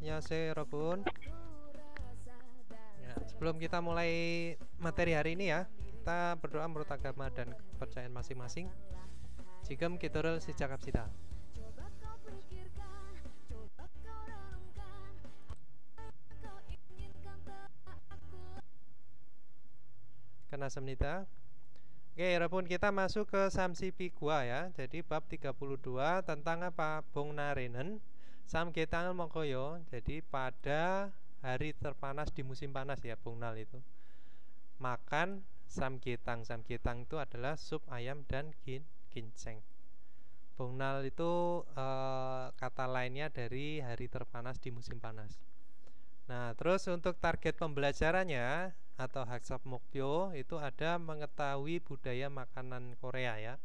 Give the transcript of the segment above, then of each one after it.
Yase Robun. Ya, sebelum kita mulai materi hari ini ya, kita berdoa menurut agama dan kepercayaan masing-masing. Jigem kiturul si cakap sida. Kena semnita. Oke, Robun, kita masuk ke Samsi Pigua ya. Jadi bab 32 tentang apa? Bong narenen Sam ketang mongkoyo. Jadi pada hari terpanas di musim panas ya, Bungnal itu. Makan samgyetang. Samgyetang itu adalah sup ayam dan ginseng. Bungnal itu kata lainnya dari hari terpanas di musim panas. Nah, terus untuk target pembelajarannya atau Haksap Mokpyo itu ada mengetahui budaya makanan Korea ya,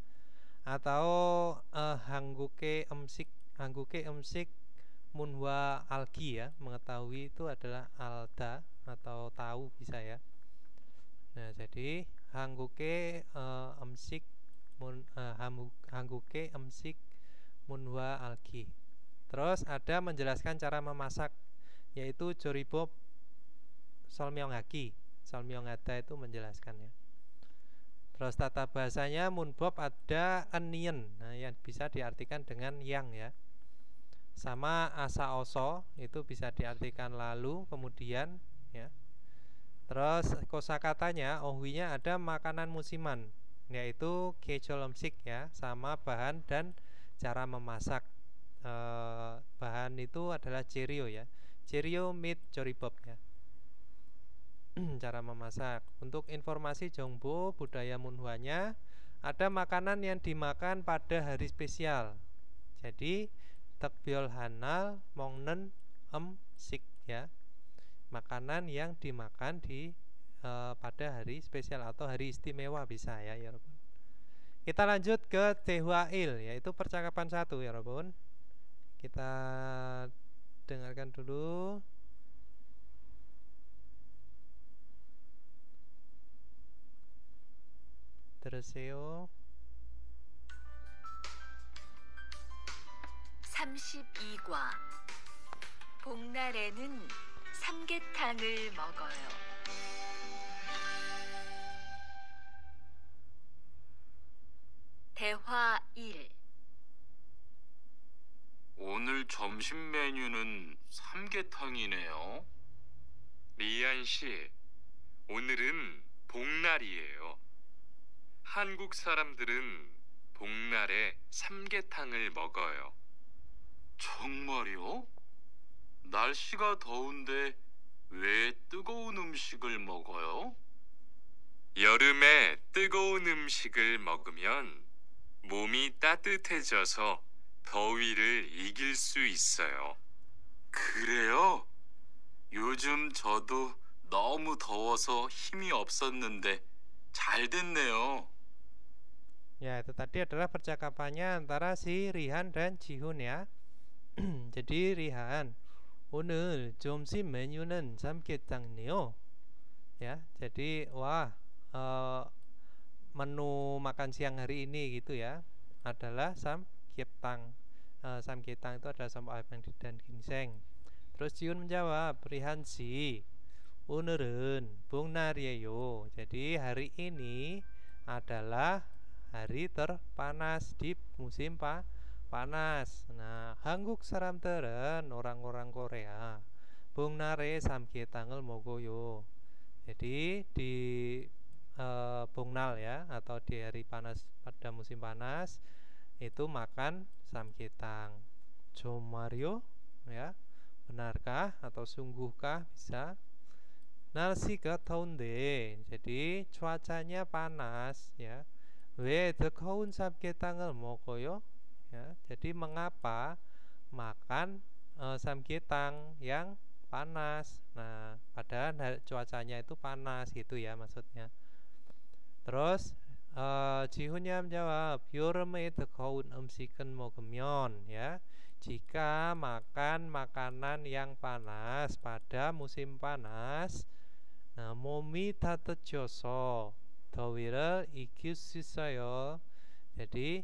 atau Hangguke Emsik Munhwa Algi ya. Mengetahui itu adalah alda atau tahu bisa ya. Nah, jadi Hangguke Hangguke Emsik Munhwa Algi. Terus ada menjelaskan cara memasak, yaitu Joribob Solmyeonghaki. Solmyeonghada itu menjelaskannya. Terus tata bahasanya Munbob ada onion. Nah, yang bisa diartikan dengan yang ya. Sama asa oso itu bisa diartikan lalu, kemudian ya. Terus kosakatanya ohwinya ada makanan musiman, yaitu kejolomsik ya, sama bahan dan cara memasak. Bahan itu adalah jerio ya. Jerio meat joribob ya. Cara memasak. Untuk informasi Jongbo budaya Munhwanya, ada makanan yang dimakan pada hari spesial. Jadi tekbyol hanal mongnen sik ya. Makanan yang dimakan di pada hari spesial atau hari istimewa bisa ya, ya Robun. Kita lanjut ke Tehwail, yaitu percakapan 1 ya Robun. Kita dengarkan dulu. 들으세요. 32과 복날에는 삼계탕을 먹어요. 대화 1. 오늘 점심 메뉴는 삼계탕이네요. 리안 씨, 오늘은 복날이에요. 한국 사람들은 복날에 삼계탕을 먹어요. 정말요? 날씨가 더운데 왜 뜨거운 음식을 먹어요? 여름에 뜨거운 음식을 먹으면 몸이 따뜻해져서 더위를 이길 수 있어요. 그래요? 요즘 저도 너무 더워서 힘이 없었는데 잘 됐네요. Ya, itu tadi adalah percakapannya antara si Rihan dan Jihun ya. Jadi Rihan, 오늘 점심 메뉴는 삼계탕이요. Ya, jadi wah, menu makan siang hari ini gitu ya adalah samgyetang. Samgyetang itu adalah sop ayam dan ginseng. Terus Jihun menjawab, Rihan si, 오늘은 복날이에요. Jadi hari ini adalah hari terpanas di musim panas. Nah, 한국 사람들은 orang-orang Korea 복날에 삼계탕을 먹어요. Jadi di Bungnal ya, atau di hari panas pada musim panas itu makan samgyetang. Jomario ya, benarkah atau sungguhkah bisa? 날씨가 더운데, jadi cuacanya panas ya. 왜 뜨거운 삼계탕을 먹어요? Ya, jadi mengapa makan samgyetang yang panas? Nah, padahal cuacanya itu panas gitu ya maksudnya. Terus Jihunnya menjawab, 여름에 뜨거운 음식은 먹으면 ya, jika makan makanan yang panas pada musim panas, nah, 몸이 따뜻해져서 더위를 이길 수 있어요. Jadi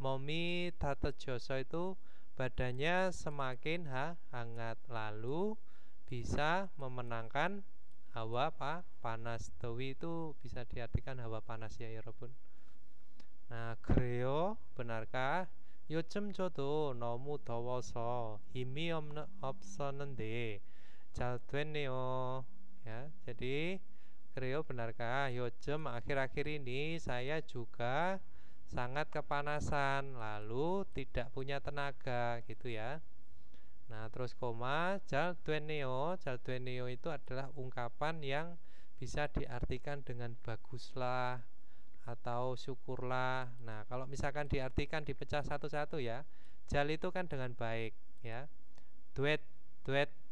몸이 따뜻해져서 itu badannya semakin hangat, lalu bisa memenangkan hawa panas. Towi itu bisa diartikan hawa panas ya 여러분. Nah, 그래요? benarkah? 요즘 저도 너무 더워서 힘이 없었는데 잘 됐네요. Ya, jadi 그래요 benarkah? 요즘 akhir-akhir ini saya juga sangat kepanasan, lalu tidak punya tenaga gitu ya. Nah, terus koma, 잘 됐네요. 잘 됐네요 itu adalah ungkapan yang bisa diartikan dengan baguslah atau syukurlah. Nah, kalau misalkan diartikan dipecah satu-satu ya, jal itu kan dengan baik ya. Duet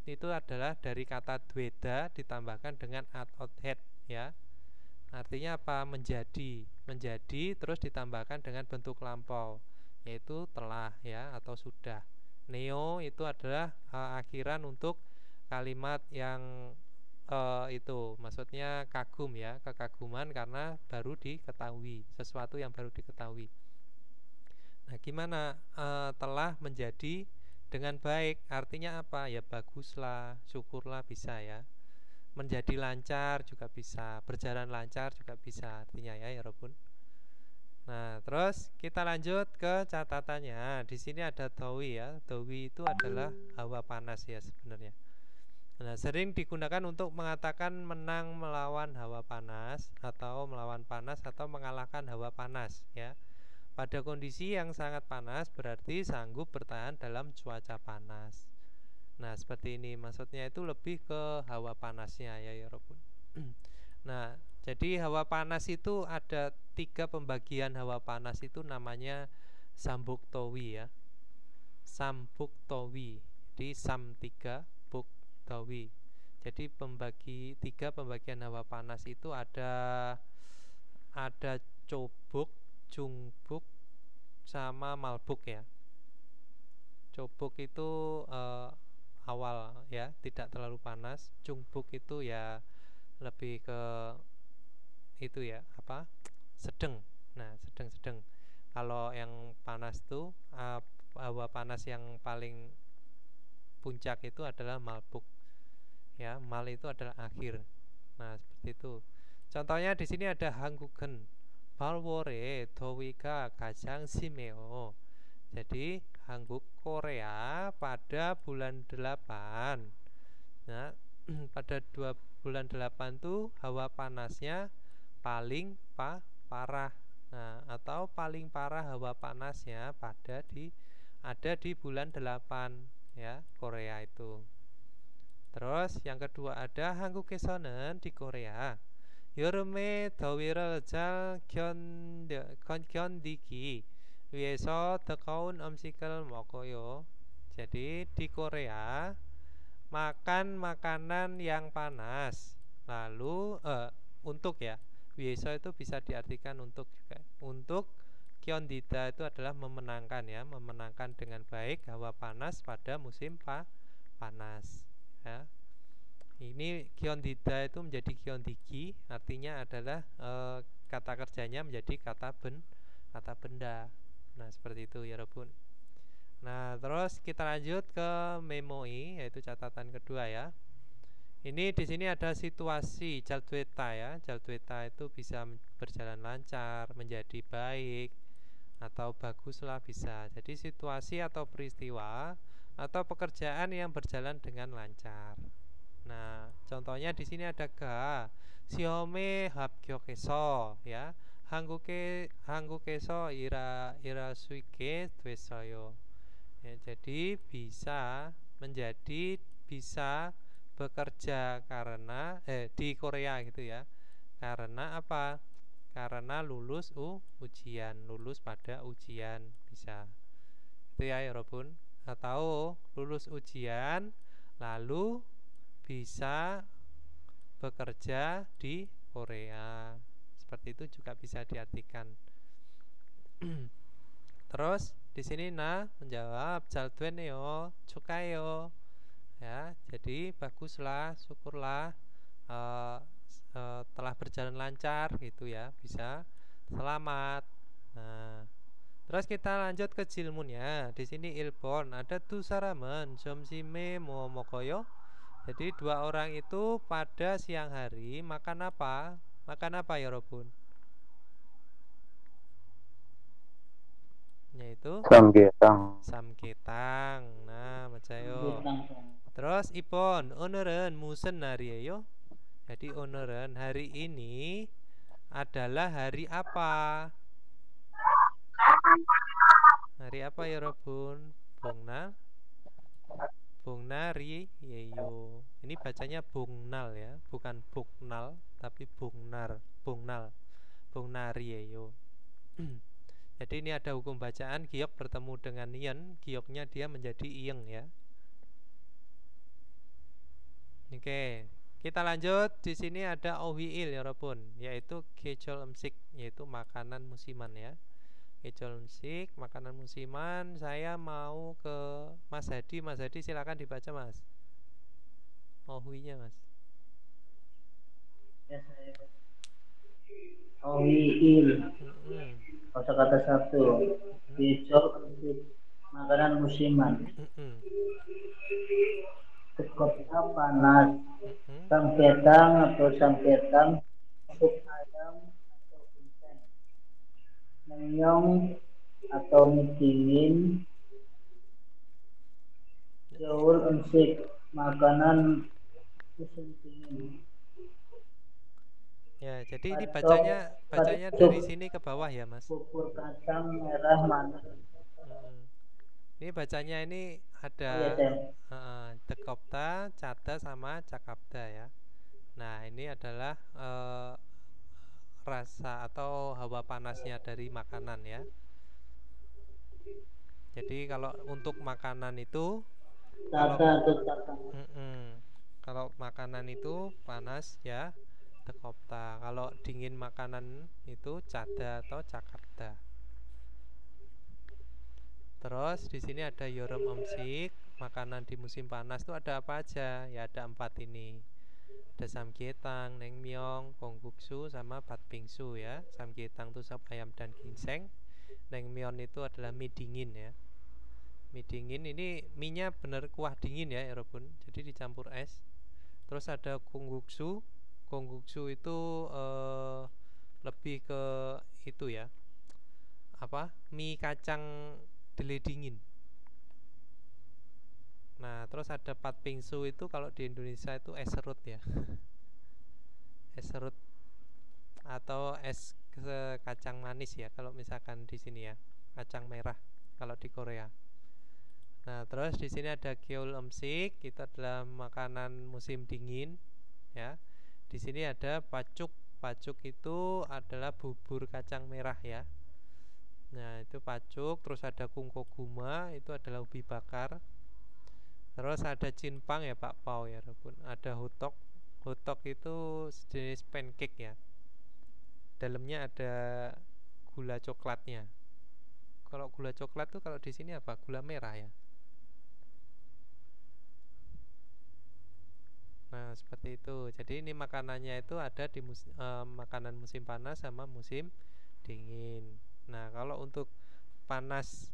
itu adalah dari kata dueda ditambahkan dengan head ya. Artinya apa? Menjadi terus ditambahkan dengan bentuk lampau, yaitu telah ya atau sudah. Neo itu adalah akhiran untuk kalimat yang itu maksudnya kagum ya, kekaguman karena baru diketahui, sesuatu yang baru diketahui. Nah, gimana telah menjadi dengan baik? Artinya apa? Ya baguslah, syukurlah bisa ya. Menjadi lancar juga bisa, berjalan lancar juga bisa artinya ya Robun. Nah, terus kita lanjut ke catatannya. Di sini ada dawi ya. Dawi itu adalah hawa panas ya sebenarnya. Nah, sering digunakan untuk mengatakan menang melawan hawa panas atau melawan panas atau mengalahkan hawa panas ya. Pada kondisi yang sangat panas berarti sanggup bertahan dalam cuaca panas. Nah, seperti ini maksudnya itu lebih ke hawa panasnya ya Robun. Nah, jadi hawa panas itu ada 3 pembagian hawa panas itu namanya sambuktowi ya. Sambuktowi. Di sam 3 buk towi. Jadi 3 pembagian hawa panas itu ada cobuk, jungbuk sama malbuk ya. Cobuk itu awal ya, tidak terlalu panas. Jungbuk itu ya lebih ke itu ya apa sedang. Nah, sedang. Kalau yang panas tuh hawa panas yang paling puncak itu adalah malbuk ya. Mal itu adalah akhir. Nah, seperti itu. Contohnya di sini ada 한국은 8월에 더위가 가장 심해요. Jadi Hangguk Korea pada bulan 8. Nah, pada 2 bulan 8 tuh hawa panasnya paling parah. Nah, atau paling parah hawa panasnya ada di bulan 8 ya, Korea itu. Terus yang kedua ada 한국에서는 di Korea 여름의 더위를 잘 견디기 위해서 뜨거운 음식을 먹어요. Jadi di Korea makan makanan yang panas. Lalu untuk ya, 위해서 itu bisa diartikan untuk juga. Untuk 견디다 itu adalah memenangkan ya, memenangkan dengan baik hawa panas pada musim panas ya. Ini 견디다 itu menjadi 견디기, artinya adalah kata kerjanya menjadi kata benda. Nah, seperti itu ya Robun. Nah, terus kita lanjut ke memoi, yaitu catatan kedua ya. Ini di sini ada situasi jaldueta ya. Jaldueta itu bisa berjalan lancar, menjadi baik, atau baguslah bisa. Jadi situasi atau peristiwa atau pekerjaan yang berjalan dengan lancar. Nah, contohnya di sini ada ga 시험에 합격해서 ya. 한국에서 일할 수 있게 됐어요. Ya, jadi bisa bekerja karena di Korea gitu ya. Karena apa? Karena lulus lulus pada ujian bisa. Itu ya Robun. Atau lulus ujian lalu bisa bekerja di Korea. Seperti itu juga bisa diartikan. Terus di sini menjawab 잘 됐네요, 축하해요. Ya, jadi baguslah, syukurlah, telah berjalan lancar gitu ya, bisa selamat. Nah, Terus kita lanjut ke jilmunnya. Di sini ilpon ada tu saramen somsime momokoyo. Jadi dua orang itu pada siang hari makan apa? Makan apa ya Robun? Yaitu Samgyetang. samgetang. Nah, macayo. Bintang. Terus ipon o늘은 무슨 날이에요? Jadi o늘은 hari ini adalah hari apa? Hari apa ya Robun? Bungnari yeyo. Ini bacanya bungnal ya, bukan bungnal tapi bungnari yeyo. Jadi ini ada hukum bacaan giok bertemu dengan yen, gioknya dia menjadi iyeng ya. Oke, kita lanjut. Di sini ada ohiil ya Robun, yaitu kecol emsik, yaitu makanan musiman ya. Kecol emsik, makanan musiman. Saya mau ke Mas Hadi. Mas Hadi silakan dibaca Mas. Ohinya Mas. Ya, saya. Ohiil. Kata-kata satu. Kecol emsik, makanan musiman. Tekopnya panas. Samgyetang atau samgyetang, sup ayam atau ginseng, naengmyeon atau mie dingin, jeol emsik, makanan musim dingin. Ya, jadi ini bacanya dari sini ke bawah ya Mas. Bubur kacang merah manis. Ini bacanya ini ada tekopta, cada sama cakapta ya. Nah ini adalah rasa atau hawa panasnya dari makanan ya. Jadi kalau untuk makanan itu kalau makanan itu panas ya tekopta. Kalau dingin makanan itu cada atau cakapta. Terus di sini ada yorom omsik, makanan di musim panas itu ada apa aja? Ya ada 4 ini. Ada samgyetang, naengmyeon, kongguksu sama patbingsu ya. Samgyetang itu sop ayam dan ginseng. Naengmyeon itu adalah mie dingin ya. Mie dingin ini mie-nya bener kuah dingin ya, Robun. Jadi dicampur es. Terus ada kongguksu. Kongguksu itu lebih ke itu ya. Apa? Mie kacang dele dingin. Nah, terus ada patbingsu itu kalau di Indonesia itu es serut ya. Es serut atau es kacang manis ya kalau misalkan di sini ya. Kacang merah kalau di Korea. Nah, terus di sini ada gyeol emsik, itu adalah makanan musim dingin ya. Di sini ada pacuk. Pacuk itu adalah bubur kacang merah ya. Nah itu pacuk. Terus ada kungkoguma, itu adalah ubi bakar. Terus ada cinpang ya Pak Pau ya Robun. Ada hotok. Hotok itu sejenis pancake ya. Dalamnya ada gula coklatnya. Kalau gula coklat tuh kalau di sini apa? Gula merah ya. Nah seperti itu. Jadi ini makanannya itu ada di makanan musim panas sama musim dingin. Nah kalau untuk panas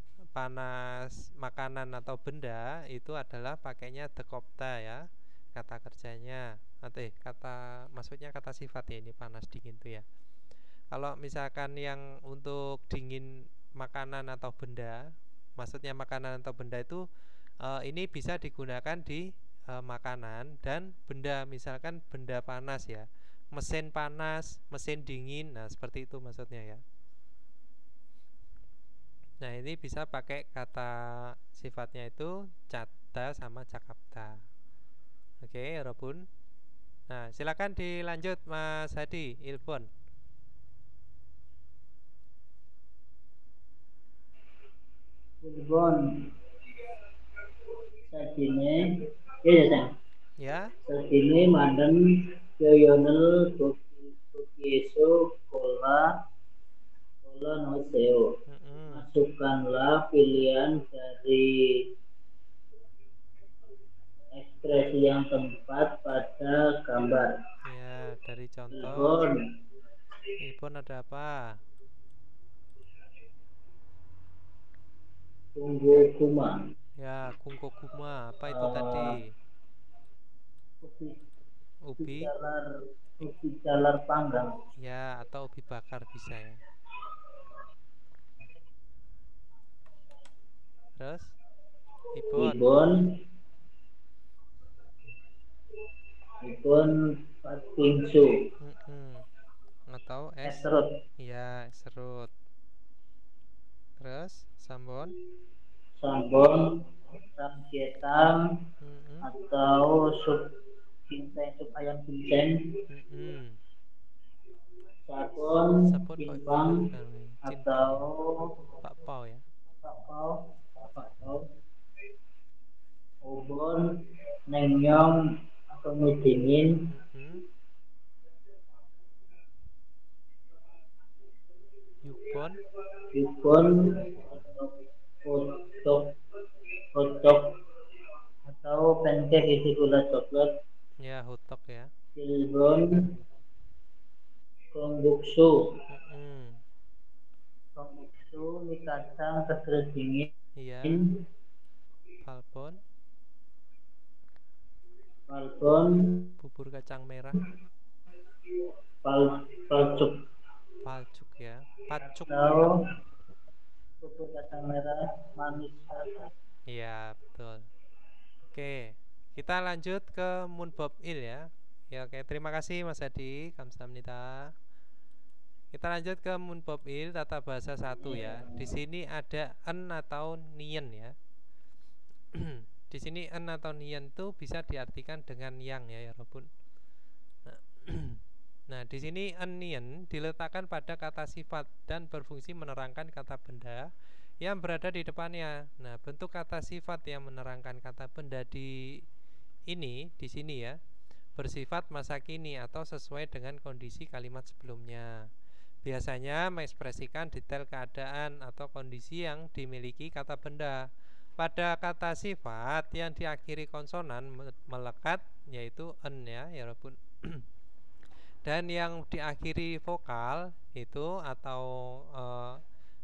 makanan atau benda itu adalah pakainya dekopta ya, kata kerjanya maksudnya kata sifat ya, ini panas dingin tuh ya. Kalau misalkan yang untuk dingin makanan atau benda, maksudnya makanan atau benda itu ini bisa digunakan di makanan dan benda, misalkan benda panas ya, mesin panas, mesin dingin. Nah seperti itu maksudnya ya. Nah ini bisa pakai kata sifatnya itu cada sama cakapta. Oke Robun. Nah silakan dilanjut Mas Hadi Ilpon. Ilpon Sadine ya. Sadine mandem yoyonel bukieso kola no seo. Masukkanlah pilihan dari ekspresi yang tepat pada gambar. Ya, dari contoh. Ilpon ada apa? Tunggu kuma. Ya, kungkoguma. Apa itu Eh, tadi? Ubi Ubi. ubi jalar panggang. Ya, atau ubi bakar bisa ya. Terus Ibon patingsu. Atau Serut. Ya, serut. Terus sambon samgyetang atau sup ayam ginseng. Sabun pimpang atau bakpao ya. bakpao. Obon nengyong atau mie dingin. Yukon hotdog atau pancake isi gula coklat. Ya, hotdog ya. Silbon kongbuksu mie kacang kedelai dingin. Iya. Palbon bubur kacang merah. Palcuk ya. Pacuk. Atau bubur kacang merah manis. Iya, betul. Oke, kita lanjut ke Munbob Il ya. Ya, oke, terima kasih Mas Adi, kamsahamnida. Kita lanjut ke Munbob Il tata bahasa 1 ya. Di sini ada en atau nien ya. Di sini en atau nien itu bisa diartikan dengan yang ya, Robun. Nah, di sini en nien diletakkan pada kata sifat dan berfungsi menerangkan kata benda yang berada di depannya. Nah, bentuk kata sifat yang menerangkan kata benda di sini ya, bersifat masa kini atau sesuai dengan kondisi kalimat sebelumnya. Biasanya mengekspresikan detail keadaan atau kondisi yang dimiliki kata benda. Pada kata sifat yang diakhiri konsonan melekat yaitu en ya, Robun. Dan yang diakhiri vokal itu atau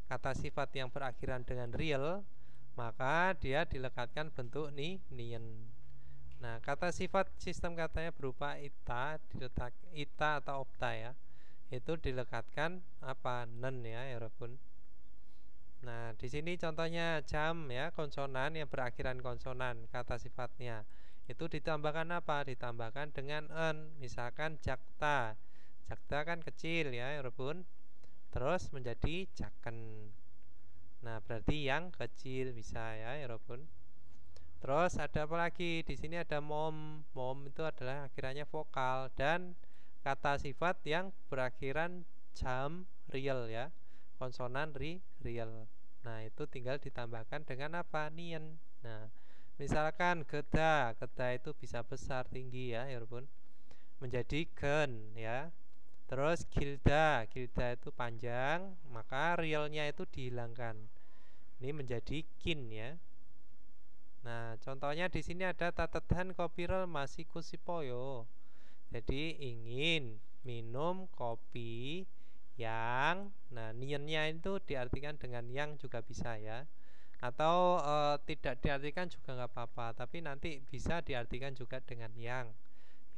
kata sifat yang berakhiran dengan real, maka dia dilekatkan bentuk nien. Nah, kata sifat sistem katanya berupa ita atau opta ya. Itu dilekatkan apa? Nen ya, Robun. Nah, di sini contohnya jam ya, konsonan yang berakhiran konsonan kata sifatnya. Itu ditambahkan apa? Ditambahkan dengan en. Misalkan jakta. Jakta kan kecil ya, Robun. Terus menjadi jaken. Nah, berarti yang kecil bisa ya, Robun. Terus ada apa lagi? Di sini ada mom. Mom itu adalah akhirannya vokal dan kata sifat yang berakhiran jam real ya. Konsonan real. Nah, itu tinggal ditambahkan dengan apa? Nien. Nah, misalkan geda itu bisa besar tinggi ya, Robun. Menjadi gen ya. Terus gilda itu panjang, maka realnya itu dihilangkan. Ini menjadi kin ya. Nah, contohnya di sini ada tatetan kopirel masiku sipoyo. Jadi ingin minum kopi yang, nah niennya itu diartikan dengan yang juga bisa ya. Atau tidak diartikan juga nggak apa-apa, tapi nanti bisa diartikan juga dengan yang.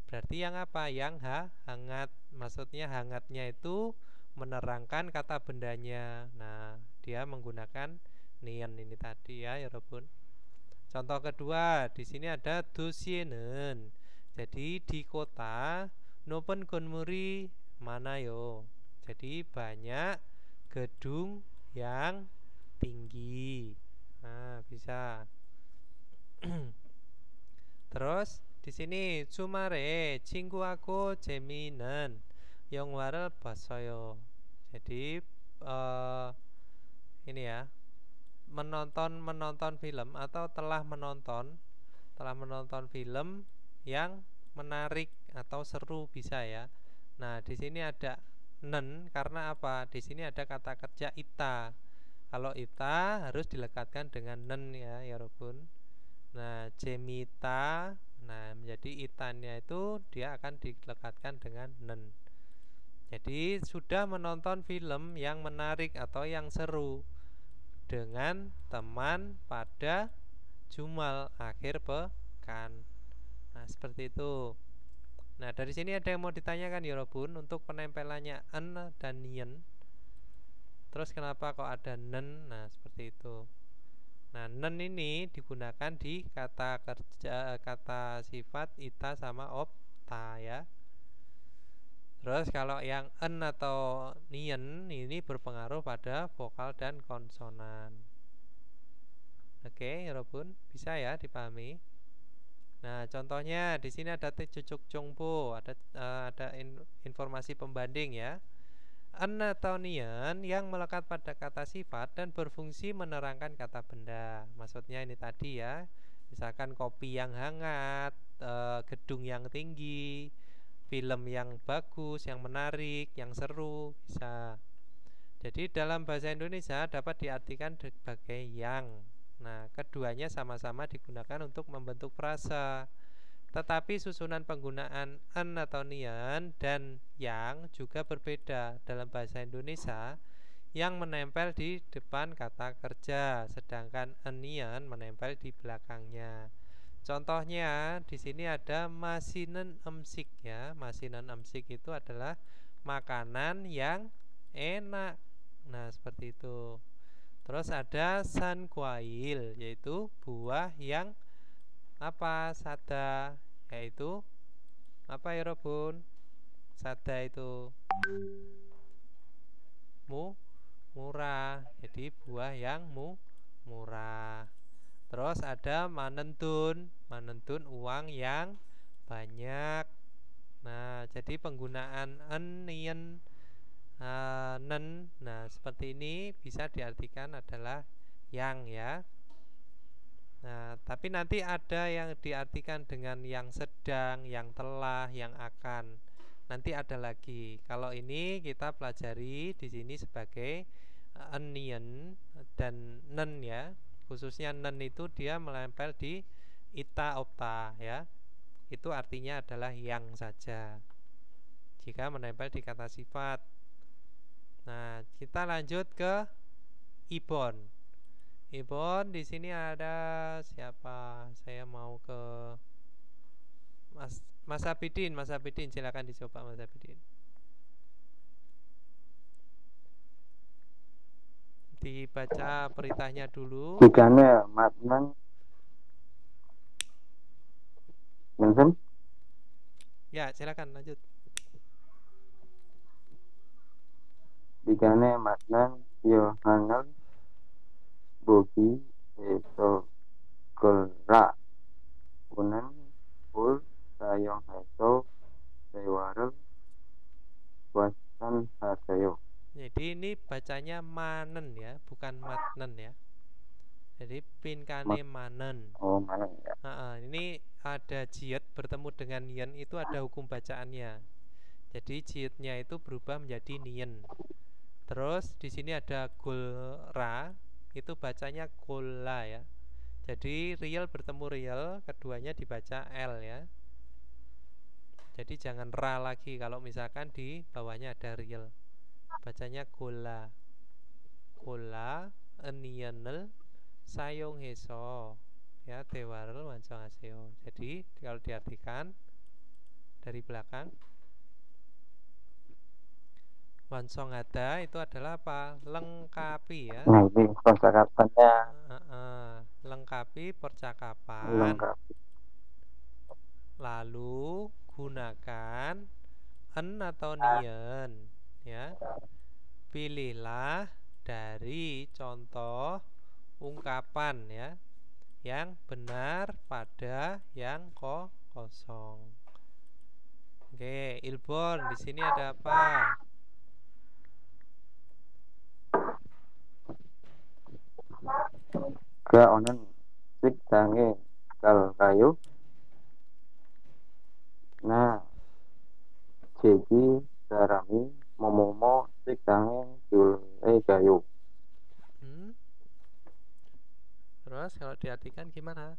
Berarti yang apa? Yang hangat. Maksudnya hangatnya itu menerangkan kata bendanya. Nah, dia menggunakan nien ini tadi ya, Robun. Contoh kedua, di sini ada dosienen. Jadi di kota nopen gonmuri mana yo. Jadi banyak gedung yang tinggi. Nah, bisa. Terus di sini sumare cinggu aku jeminen yang waral basoyo. Jadi ini ya, menonton film atau telah menonton film yang menarik atau seru bisa ya. Nah, di sini ada nen karena apa? Di sini ada kata kerja ita. Kalau ita harus dilekatkan dengan nen ya, Robun. Nah, jemita, nah menjadi itannya itu dia akan dilekatkan dengan nen. Jadi sudah menonton film yang menarik atau yang seru. dengan teman pada jumal akhir pekan. Nah, seperti itu. Nah, dari sini ada yang mau ditanyakan ya Robun untuk penempelannya en dan nien. Terus kenapa kok ada nen? Nah, seperti itu. Nah, nen ini digunakan di kata kerja, kata sifat ita sama opta ya. Terus kalau yang en atau nien ini berpengaruh pada vokal dan konsonan. Oke, Robun, bisa ya dipahami? Nah, contohnya di sini ada cucuk jongpo, ada informasi pembanding ya. En atau nien yang melekat pada kata sifat dan berfungsi menerangkan kata benda. Maksudnya ini tadi ya, misalkan kopi yang hangat, gedung yang tinggi, film yang bagus, yang menarik, yang seru, bisa. Jadi dalam bahasa Indonesia dapat diartikan sebagai yang. Nah, keduanya sama-sama digunakan untuk membentuk frasa. Tetapi susunan penggunaan en atau nian dan yang juga berbeda dalam bahasa Indonesia. Yang menempel di depan kata kerja, sedangkan enian menempel di belakangnya. Contohnya di sini ada masinen emsik ya. Masinen emsik itu adalah makanan yang enak. Nah, seperti itu. Terus ada sanquail, yaitu buah yang apa? Sada, yaitu apa ya Robun? Sada itu murah. Jadi buah yang murah. Terus ada manentun uang yang banyak. Nah, jadi penggunaan en, nien, nen. Nah, seperti ini bisa diartikan adalah yang ya. Nah, tapi nanti ada yang diartikan dengan yang sedang, yang telah, yang akan. Nanti ada lagi. Kalau ini kita pelajari di sini sebagai enian dan nen ya. Khususnya nen itu dia menempel di ita opta ya. Itu artinya adalah yang saja jika menempel di kata sifat. Nah, kita lanjut ke ibon. Ibon di sini ada siapa? Saya mau ke Mas Abidin. Mas Abidin silakan dicoba Mas Abidin. Dibaca perintahnya dulu. Jikanya matnan Benson? Ya, silakan lanjut. Jikanya matnan Yohanan Bogi Eso Gelra Unan Pul Sayong Heso Sewarel Wasan Hasayo. Jadi ini bacanya manen ya, bukan matnen ya. Jadi pinkane manen. Oh, mana ya? Ini ada jiet bertemu dengan yen, itu ada hukum bacaannya. Jadi jietnya itu berubah menjadi nien. Terus di sini ada golra, itu bacanya gola ya. Jadi real bertemu real, keduanya dibaca l ya. Jadi jangan ra lagi kalau misalkan di bawahnya ada real. Bacanya gola. Gola enienel sayong heso ya dewarel wancong aseo. Jadi kalau diartikan dari belakang, wansong ada itu adalah apa? Lengkapi ya. Nah, ini percakapannya Lengkapi percakapan. lengkapi. Lalu gunakan en atau nien ya. Pilihlah dari contoh ungkapan ya yang benar pada yang kosong. Oke, Ilbon, di sini ada apa? Ga onan sik dange kal kayu. Nah, jadi darami momomo sik dange jul kayu. Terus kalau diartikan gimana?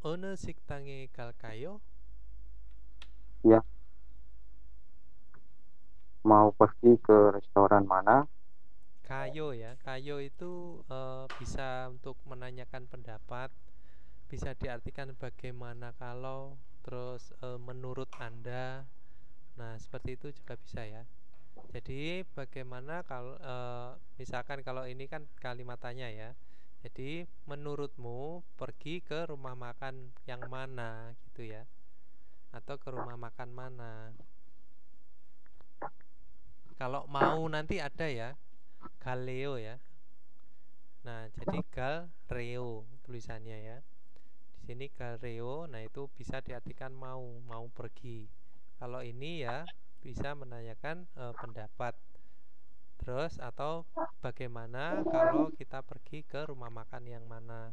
One siktange kalkayo? Ya. mau pergi ke restoran mana? Kayo ya, kayo itu bisa untuk menanyakan pendapat, bisa diartikan bagaimana kalau, terus menurut Anda. Nah, seperti itu juga bisa ya. Jadi bagaimana kalau misalkan kalau ini kan kalimat tanya ya. Jadi menurutmu pergi ke rumah makan yang mana gitu ya, atau ke rumah makan mana. Kalau mau nanti ada ya, galeo ya. Nah, jadi gal reo tulisannya ya. Di sini gal reo, nah itu bisa diartikan mau pergi. Kalau ini ya bisa menanyakan pendapat. Terus atau bagaimana kalau kita pergi ke rumah makan yang mana.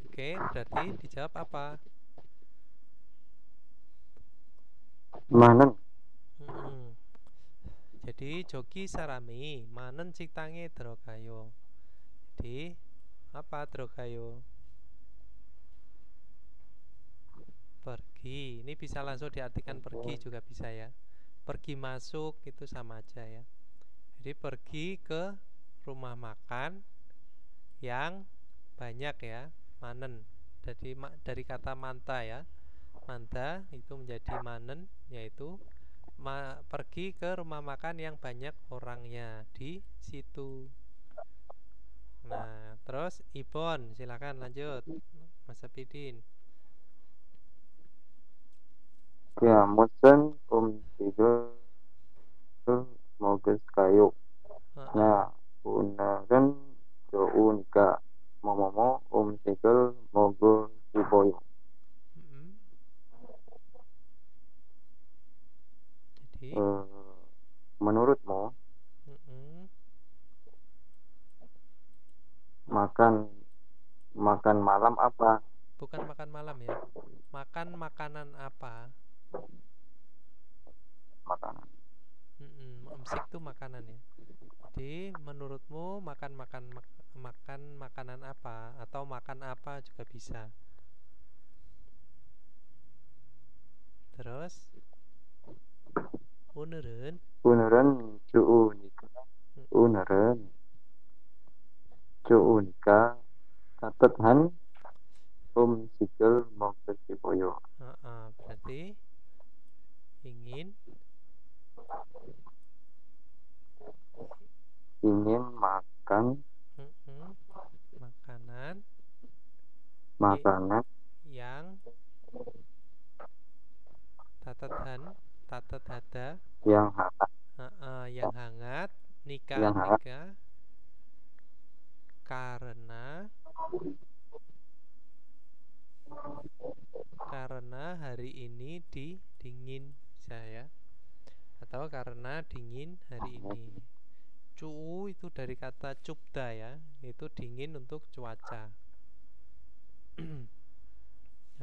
Oke, berarti dijawab apa? Manen. Jadi joki sarami manen ciktange drogayo. Jadi apa drogayo? Pergi. Ini bisa langsung diartikan pergi juga bisa ya. Pergi masuk itu sama aja ya. Jadi pergi ke rumah makan yang banyak ya, manen. Jadi dari kata manta ya. Manta itu menjadi manen, yaitu pergi ke rumah makan yang banyak orangnya di situ. Nah, terus Ibon, silakan lanjut, Mas Sapidin. Ya, musen tiga moges kayu. Nah, unaran unika momomo tigel mogo siboyo. Jadi menurutmu makan malam apa? Bukan makan malam ya. Makan makanan apa? Makanan. Musik tuh makanan ya. Jadi menurutmu makan makanan apa, atau makan apa juga bisa. Terus 오늘은 cuunika tatethan sikil mogesiboyo. Berarti ingin makan makanan yang tatat hada yang hangat yang hangat nikah karena hari ini dingin saya, atau karena dingin hari ini. Cuu itu dari kata cupda ya, itu dingin untuk cuaca.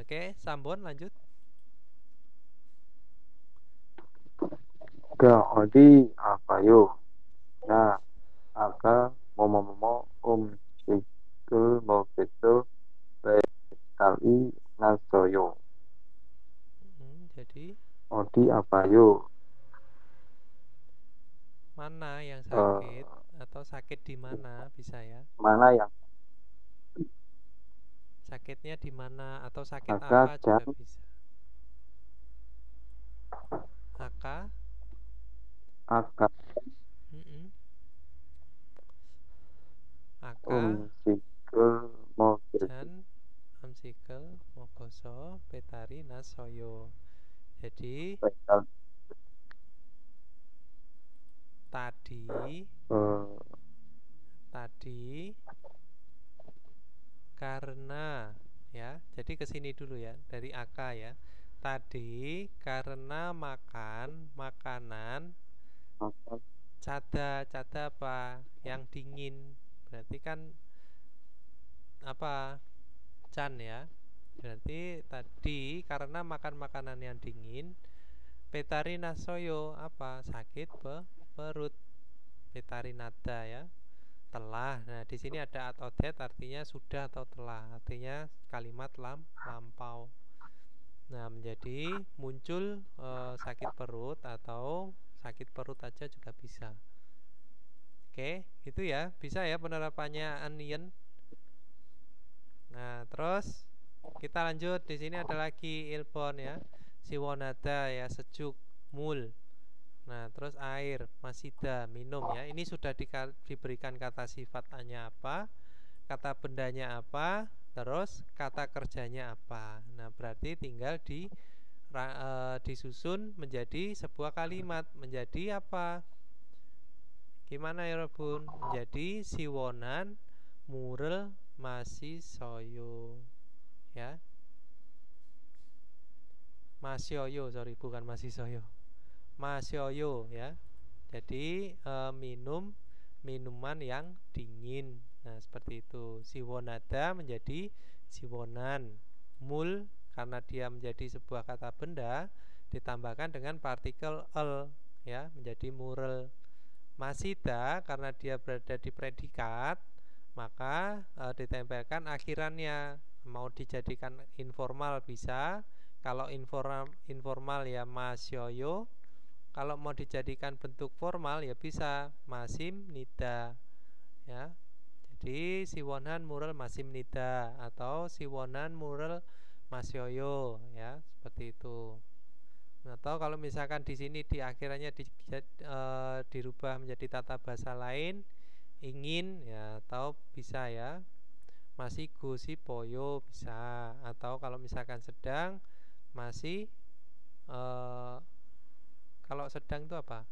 Oke, Sambon lanjut. Ga odi apayo. Nah, aka momo sikil mogeso betali nasoyo. Jadi odi apayo. Mana yang sakit atau sakit di mana bisa ya? Mana yang sakitnya di mana atau sakit apa juga bisa. Aka dan amsikal mokoso petari nasoyo. Jadi tadi karena ya, jadi kesini dulu ya, dari aka ya. Tadi karena makan makanan cada apa yang dingin, berarti kan apa, can ya. Berarti tadi karena makan makanan yang dingin, petari nasoyo apa, sakit perut. Petari nada ya, telah. Nah, di sini ada atau that, artinya sudah atau telah, artinya kalimat lampau. Nah, menjadi muncul sakit perut atau sakit perut aja juga bisa. Oke, itu ya, bisa ya penerapannya onion. Nah, terus kita lanjut. Di sini ada lagi ilpon ya, siwonada ya, sejuk, mul. Nah, terus air, masida, minum ya. Ini sudah diberikan kata sifatnya apa, kata bendanya apa, terus kata kerjanya apa. Nah, berarti tinggal disusun menjadi sebuah kalimat. Menjadi apa? Gimana ya Rebun? Menjadi siwonan murel masih soyo ya. Masyoyo, sorry, bukan masih soyo. Masyoyo ya. Jadi minuman yang dingin. Nah, seperti itu. Siwonada menjadi siwonan. Mul karena dia menjadi sebuah kata benda ditambahkan dengan partikel el ya, menjadi murel. Masida karena dia berada di predikat, maka ditempelkan akhirannya. Mau dijadikan informal bisa. Kalau informal ya masyoyo. Kalau mau dijadikan bentuk formal ya bisa masim nida ya. Jadi siwonan murel masim nida atau siwonan murel masyoyo ya, seperti itu. Atau kalau misalkan di sini di akhirannya dirubah menjadi tata bahasa lain, ingin ya, atau bisa ya masih gusi poyo bisa. Atau kalau misalkan sedang masih kalau sedang itu apa?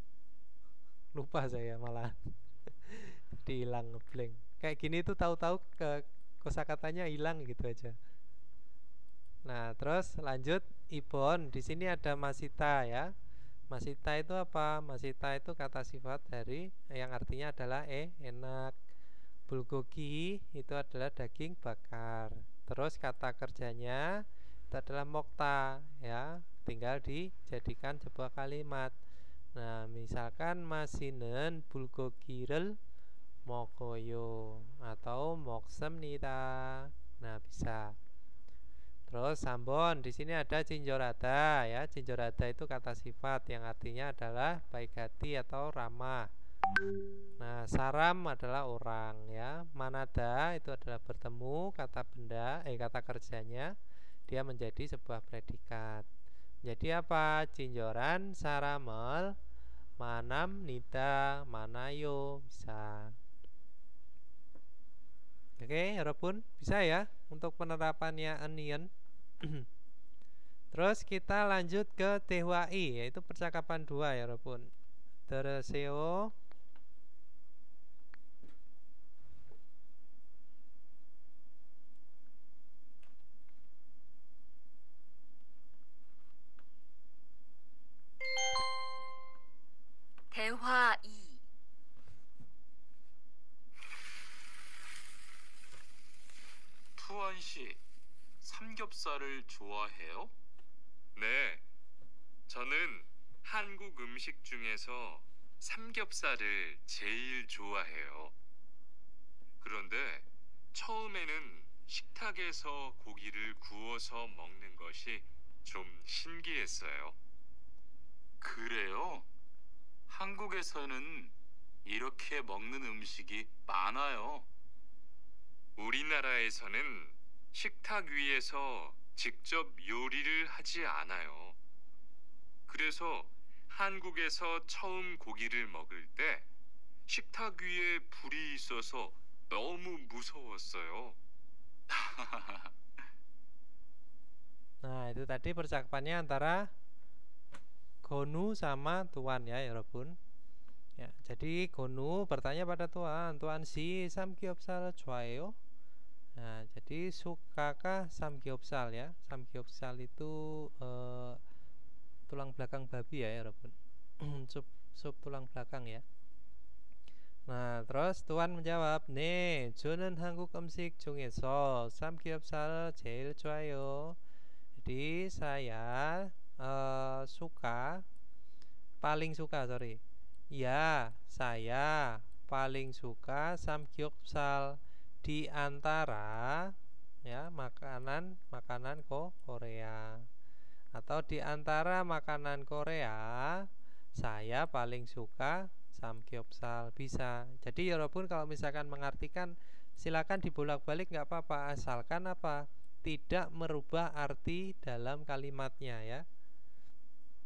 Lupa saya malah. Jadi hilang, ngeblank. Kayak gini tuh tahu-tahu kosakatanya hilang gitu aja. Nah, terus lanjut ibon. Di sini ada masita ya. Masita itu apa? Masita itu kata sifat dari yang artinya adalah enak. Bulgogi itu adalah daging bakar. Terus kata kerjanya itu adalah mokta ya. Tinggal dijadikan sebuah kalimat. Nah, misalkan masinen bulgogirel mokoyo atau moksem nita. Nah, bisa. Terus sambon, di sini ada cinjorada ya. Cinjorada itu kata sifat yang artinya adalah baik hati atau ramah. Nah, saram adalah orang ya. Manada itu adalah bertemu, kata benda, kata kerjanya dia menjadi sebuah predikat. Jadi apa? Cinjoran, saramel, manam, nida, manayo, bisa. Oke, Robun, bisa ya untuk penerapannya onion. Terus kita lanjut ke tehwai, yaitu percakapan dua ya Robun. Tereseo 대화 2. 투안 씨, 삼겹살을 좋아해요? 네, 저는 한국 음식 중에서 삼겹살을 제일 좋아해요. 그런데 처음에는 식탁에서 고기를 구워서 먹는 것이 좀 신기했어요. 그래요? 한국에서는 이렇게 먹는 음식이 많아요. 우리나라에서는 식탁 위에서 직접 요리를 하지 않아요. 그래서 한국에서 처음 고기를 먹을 때 식탁 위에 불이 있어서 너무 무서웠어요. Nah, itu tadi percakapannya antara Gonu sama Tuan ya, Robun. Ya, jadi Gonu bertanya pada Tuan, Tuan si samgyeopsal 좋아해요? Nah, jadi sukakah samgyeopsal ya? Samgyeopsal itu tulang belakang babi ya, Robun. sup tulang belakang ya. Nah, terus Tuan menjawab, 네, 저는 한국 음식 중에서 삼겹살 제일 좋아요. Jadi saya ya, saya paling suka samgyeopsal di antara ya makanan Korea. atau di antara makanan Korea saya paling suka samgyeopsal, bisa. Jadi walaupun kalau misalkan mengartikan silakan dibolak-balik nggak apa-apa, asalkan apa? Tidak merubah arti dalam kalimatnya ya.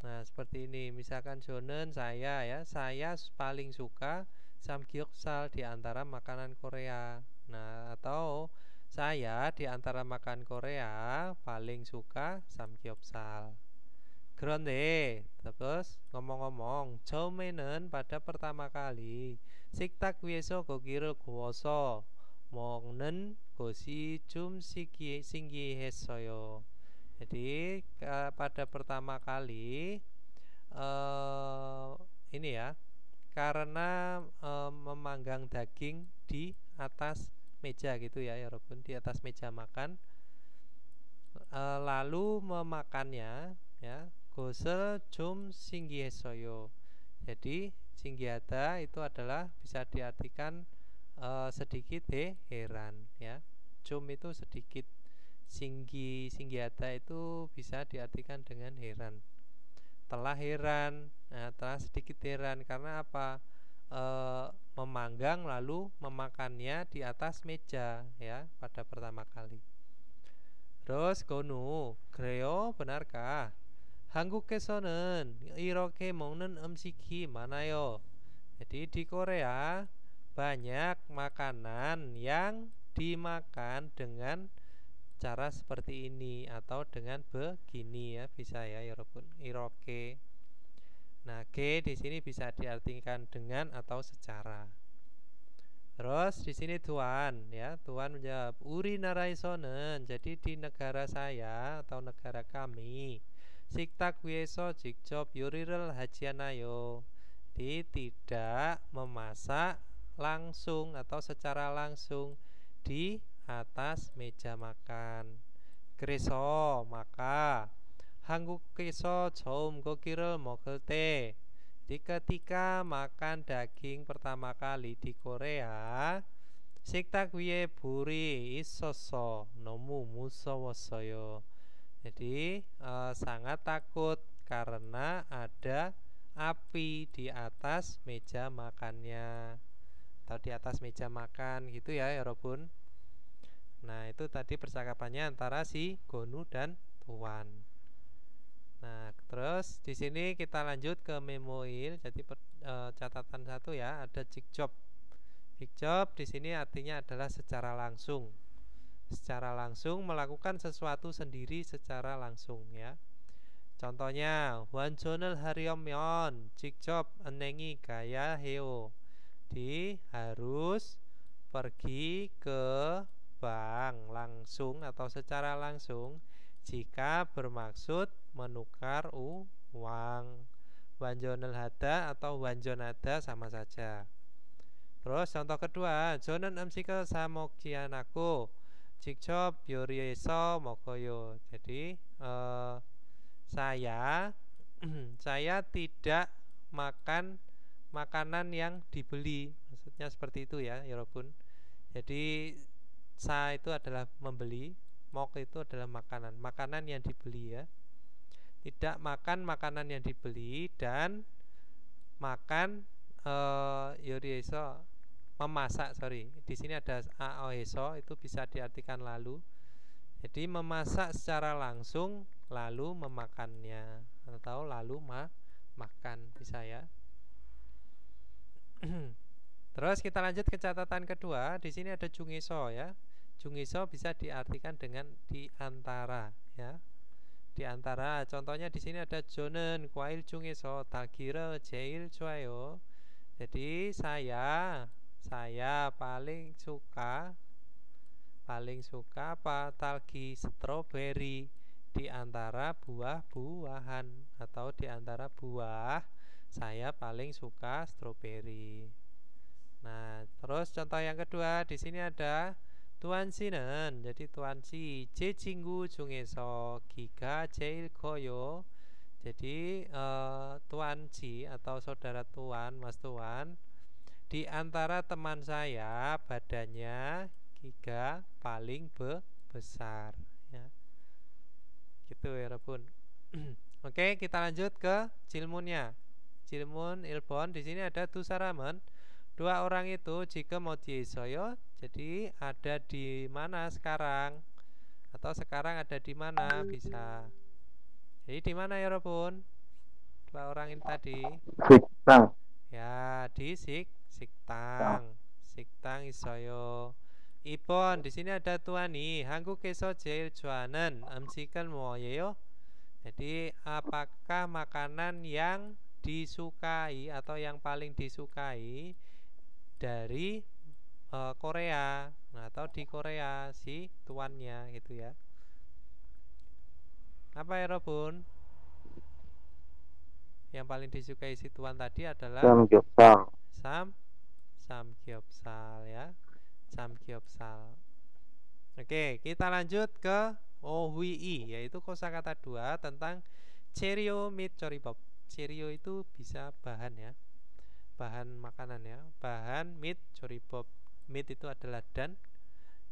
Nah, seperti ini. Misalkan Jonen saya ya, saya paling suka samgyeopsal di antara makanan Korea. Nah, atau saya di antara makan Korea paling suka samgyeopsal. 그런데 terus ngomong-ngomong, 처음에는 pada pertama kali 식탁 위에서 고기를 구워서 먹는 것이 좀 신기했어요. Jadi pada pertama kali ini ya, karena memanggang daging di atas meja gitu ya, 여러분, di atas meja makan, lalu memakannya ya, 것을 좀 신기했어요. Jadi 신기하다 itu adalah bisa diartikan sedikit heran ya. 좀 itu sedikit, 신기하다 itu bisa diartikan dengan heran. Telah heran, nah, telah sedikit heran karena apa? Memanggang lalu memakannya di atas meja ya pada pertama kali. Terus Gonu, 그래요? benarkah? 한국에서는 이렇게 먹는 음식이 많아요. Jadi di Korea banyak makanan yang dimakan dengan cara seperti ini atau dengan begini ya, bisa ya 여러분. 이렇게. Nah, ke di sini bisa diartikan dengan atau secara. Terus di sini Tuan ya, Tuan menjawab 우리나라에서는, jadi di negara saya atau negara kami, 식탁 위에서 직접 요리를 하지 않아요. Jadi tidak memasak langsung atau secara langsung di atas meja makan. 그래서 maka 한국에서 처음 고기를 먹을 때, ketika makan daging pertama kali di Korea, 식탁 위에 불이 있어서 너무 무서웠어요. Jadi sangat takut karena ada api di atas meja makannya atau di atas meja makan gitu ya, 여러분. Nah, itu tadi percakapannya antara si Gonu dan Tuan. Nah, terus di sini kita lanjut ke memoil. Jadi catatan satu ya, ada 직접. 직접 di sini artinya adalah secara langsung. Secara langsung, melakukan sesuatu sendiri secara langsung ya. Contohnya 완전을 하려면 직접 은행에 가야 해요. Di harus pergi ke bank langsung atau secara langsung jika bermaksud menukar uang. 완전을 하다 atau 완전하다 sama saja. Terus contoh kedua, 저는 음식을 사 먹지 않고 직접 요리해서 먹어요. Jadi saya tidak makan makanan yang dibeli. Maksudnya seperti itu ya, 여러분. Jadi sa itu adalah membeli, mok itu adalah makanan yang dibeli ya. Tidak makan makanan yang dibeli, dan makan 요리해서 memasak, di sini ada aoheso, itu bisa diartikan lalu. Jadi memasak secara langsung lalu memakannya atau lalu makan, bisa ya. Terus kita lanjut ke catatan kedua. Di sini ada 중에서 ya. 중에서 bisa diartikan dengan di antara ya. Di antara, contohnya di sini ada 저는 과일 중에서 닭기를 제일 좋아해요. Jadi saya paling suka apa? Talgi, stroberi, di antara buah-buahan atau di antara buah saya paling suka stroberi. Nah, terus contoh yang kedua di sini ada Tuan 씨는, jadi Tuan 씨 제 친구 중에서 기가 제일 커요. Jadi Tuan Ci atau saudara Tuan, Mas Tuan, di antara teman saya badannya giga paling besar ya. Gitu ya, Rabun. Oke, kita lanjut ke Jilmunnya. Jilmun Ilbon di sini ada tu saramon. Dua orang itu jika mau diesoyo, jadi ada di mana sekarang? Atau sekarang ada di mana bisa? Jadi di mana ya Robun? Dua orang ini tadi. 식당. Ya, di Siktang. Siktang isoyo. Ibon di sini ada tuani. 한국에서 제일 좋아하는 음식은 뭐예요? Jadi apakah makanan yang disukai atau yang paling disukai dari Korea, nah, atau di Korea si tuannya gitu ya. Apa ya Robun? Yang paling disukai si tuan tadi adalah 삼겹살. samgyeopsal ya. Samgyeopsal. Oke, kita lanjut ke ohui, yaitu kosakata 2 tentang cerio mit choribop. Cerio itu bisa bahan ya. Bahan makanan ya. Bahan mit choribop. Mit itu adalah dan.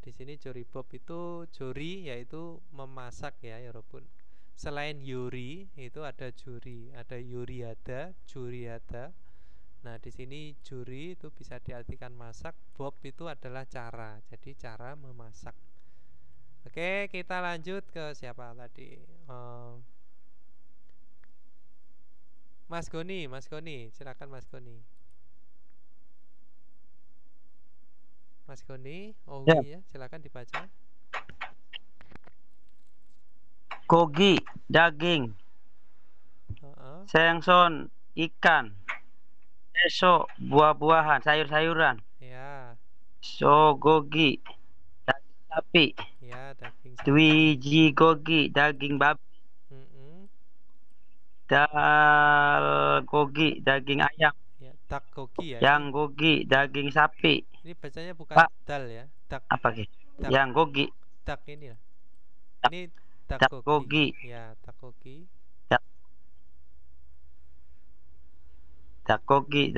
Di sini choribop itu jori, yaitu memasak ya, Yorobun. Selain yuri itu ada juri, ada yuriada, juriada. Nah, di sini juri itu bisa diartikan masak, bob itu adalah cara. Jadi cara memasak. Oke, kita lanjut ke siapa tadi? Mas Goni, silakan Mas Goni. Mas Goni, ya, silakan dibaca. Gogi, daging. Sengson, ikan. Eso, buah-buahan, sayur-sayuran. Ya. Sogogi, daging sapi. Ya, daging sapi. Twiji gogi, daging babi. Dal gogi, daging ayam. Ya, dak gogi ya. Yang gogi, daging sapi. Ini bacanya bukan Pak, dal ya. Dak. apa gitu? Yang gogi. Dak ini ya. Ini Dakogi. Ya, dakogi. Dakogi,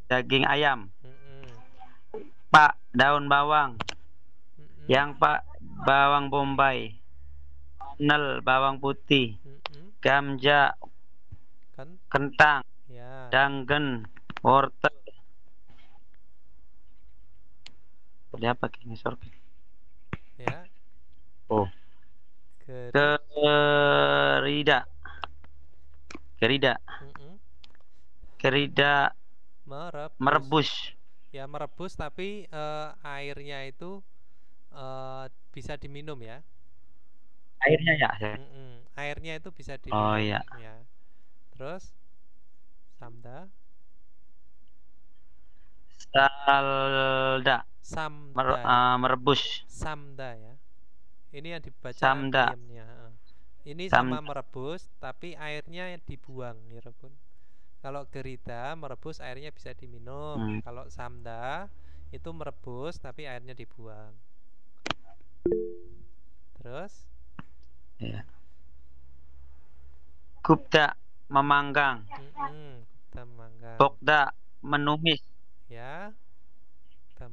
daging ayam. Pak, daun bawang. Yang Pak, bawang bombay. Nel, bawang putih. Gamja, kentang. Ya. Danggen, wortel. Boleh apa kayaknya sorry. Ya. Oh. Kerida. Merebus. Ya, merebus tapi airnya itu bisa diminum ya. Airnya ya. Airnya itu bisa diminum. Oh iya. Ya. Terus samda. Merebus. Samda ya. Ini yang dibaca samda. Ini sama merebus tapi airnya dibuang ya Robun. Kalau gerida merebus airnya bisa diminum. Kalau samda itu merebus tapi airnya dibuang. Terus? Ya. Gupta memanggang. Gupta memanggang. Bokda menumis. Ya.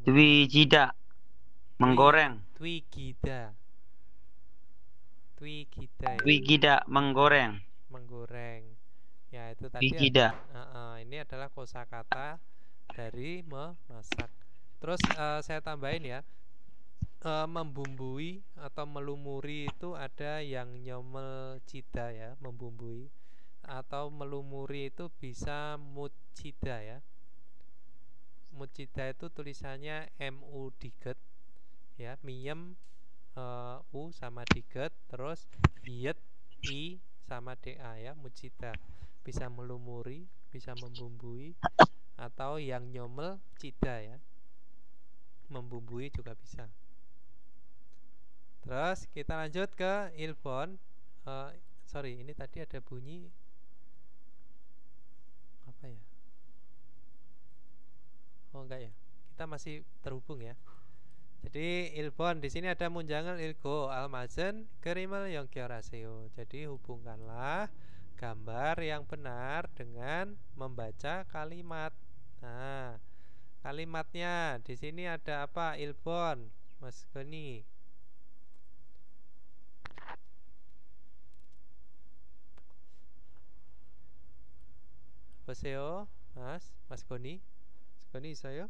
Twijida menggoreng. Twigida menggoreng. Ya, itu tadi. Ini adalah kosakata dari memasak. Terus saya tambahin ya. Membumbui atau melumuri itu ada yang nyomel cida ya, membumbui. Atau melumuri itu bisa mucida ya. Mucida itu tulisannya MU diget ya, miem U sama diget, terus diet I sama DA ya, mucida. Bisa melumuri, bisa membumbui, atau yang nyomel cida ya, membumbui juga bisa. Terus kita lanjut ke Ilbon. Ini tadi ada bunyi apa ya? Oh enggak ya, kita masih terhubung ya. Jadi Ilbon di sini ada munjangan ilgo almazen kerimel yang kioraseo. Jadi hubungkanlah gambar yang benar dengan membaca kalimat. Nah, kalimatnya di sini ada apa Ilbon, Mas Goni? Oseo, Mas Goni. Mas Goni iso yo?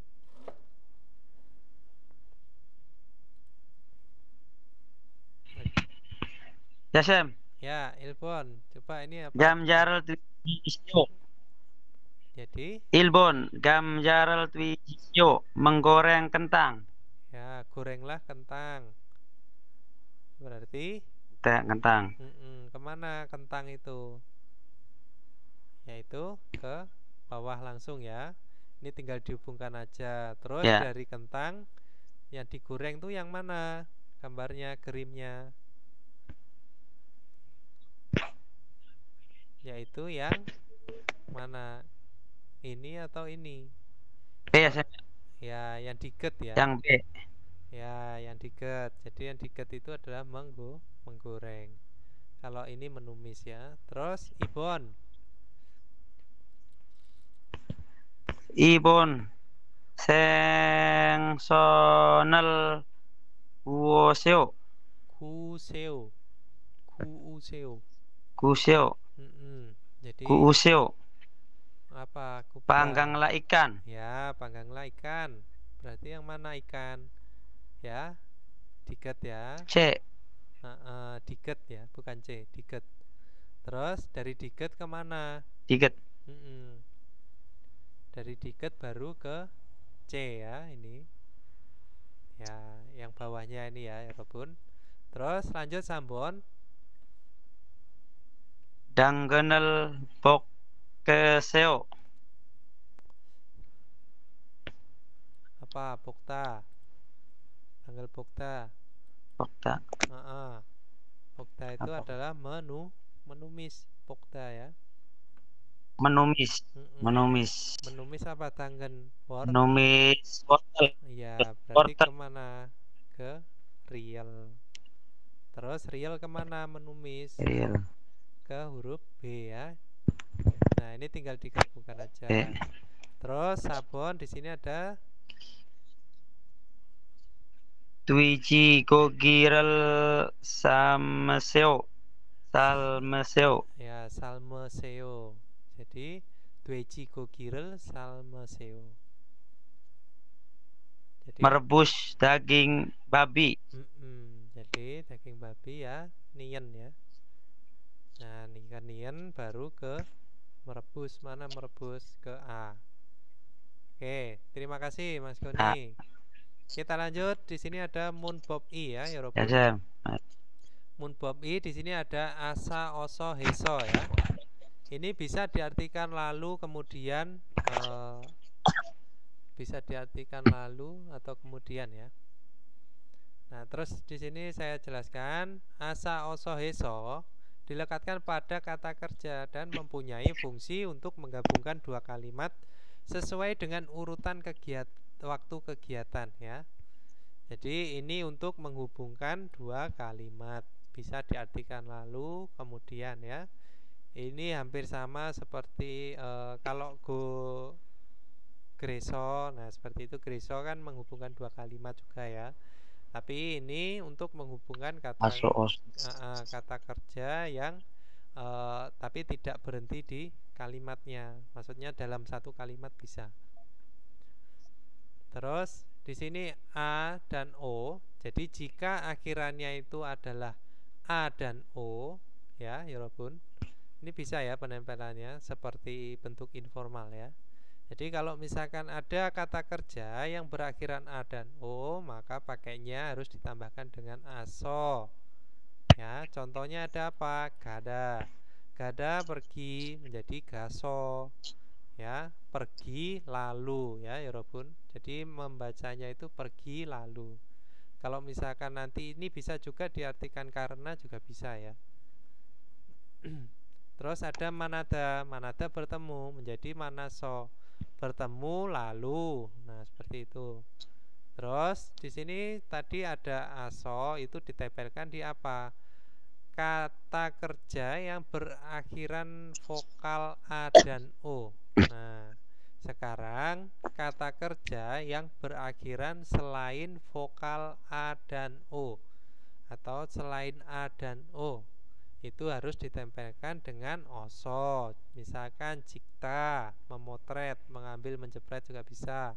Ya Sam. Ya, Ilbon. Coba ini apa? Gamjaral twijisyo. Jadi, Ilbon, gamjaral twijisyo, menggoreng kentang. ya gorenglah kentang. Berarti Kentang. kemana kentang itu? Yaitu ke bawah langsung ya. Ini tinggal dihubungkan aja. Terus Ya. dari kentang yang digoreng tuh yang mana? Gambarnya, gerimnya. Yaitu yang mana? Ini atau ini? B ya Sam. Ya, yang diget ya. Yang B. Ya, yang diget. Jadi yang diget itu adalah menggoreng. Kalau ini menumis ya. Terus Ibon. Ibon, sengsonel kuoseo. Kuseo. Kuseo. Jadi Kuuseo. apa? Pangganglah ikan. Ya, pangganglah ikan. Berarti yang mana ikan? Ya, diget ya. C. Diget ya, bukan C, diget. Terus dari diget kemana? Diget. Dari diget baru ke C ya, ini. Ya, yang bawahnya ini ya, Robun. Terus lanjut Sambon. Danggenel bok keseo. Apa? Pokta. Tanggal pokta. Pokta. Pokta itu Apa? adalah menumis pokta ya. Menumis. Menumis. Menumis apa tanggen? Menumis wortel. Iya, berarti Wortel. kemana? Ke real. Terus real kemana menumis? Real. Ke huruf B ya. Nah, ini tinggal digabungkan aja. B. Terus sabon di sini ada Twiji gogiral samseo. Salmeseo. ya salmeseo. Jadi Dweji gogirel salmeseo. Jadi Merebus daging babi. jadi daging babi ya, nien ya. Nah, nien baru ke merebus. Mana merebus? Ke A. Oke, terima kasih Mas Goni. Kita lanjut. Di sini ada Moon Bob I ya, Ya, Robun. Sam. Moon Bob I di sini ada asa, oso, heso ya. Ini bisa diartikan lalu kemudian, bisa diartikan lalu atau kemudian ya. Nah, terus di sini saya jelaskan asa, oso, heso dilekatkan pada kata kerja dan mempunyai fungsi untuk menggabungkan dua kalimat sesuai dengan urutan waktu kegiatan ya. Jadi ini untuk menghubungkan dua kalimat, bisa diartikan lalu kemudian ya. Ini hampir sama seperti kalau greso. Nah, seperti itu, greso kan menghubungkan dua kalimat juga ya. Tapi ini untuk menghubungkan kata kerja yang tapi tidak berhenti di kalimatnya. Maksudnya dalam satu kalimat bisa. Terus di sini A dan O. Jadi jika akhirannya itu adalah A dan O ya, Robun. Ini bisa ya penempelannya seperti bentuk informal ya. Jadi kalau misalkan ada kata kerja yang berakhiran A dan O, maka pakainya harus ditambahkan dengan aso. Ya, contohnya ada apa? Gada. Gada pergi menjadi gaso. Ya, pergi lalu ya, Robun. Jadi membacanya itu pergi lalu. Kalau misalkan nanti ini bisa juga diartikan karena juga bisa ya. Terus ada manada. Manada bertemu menjadi manaso. Bertemu lalu. Nah, seperti itu. Terus di sini tadi ada aso, itu ditempelkan di apa? Kata kerja yang berakhiran vokal A dan O. Nah, sekarang kata kerja yang berakhiran selain vokal A dan O atau selain A dan O. itu harus ditempelkan dengan oso. Misalkan jikta, memotret, mengambil, menjepret juga bisa,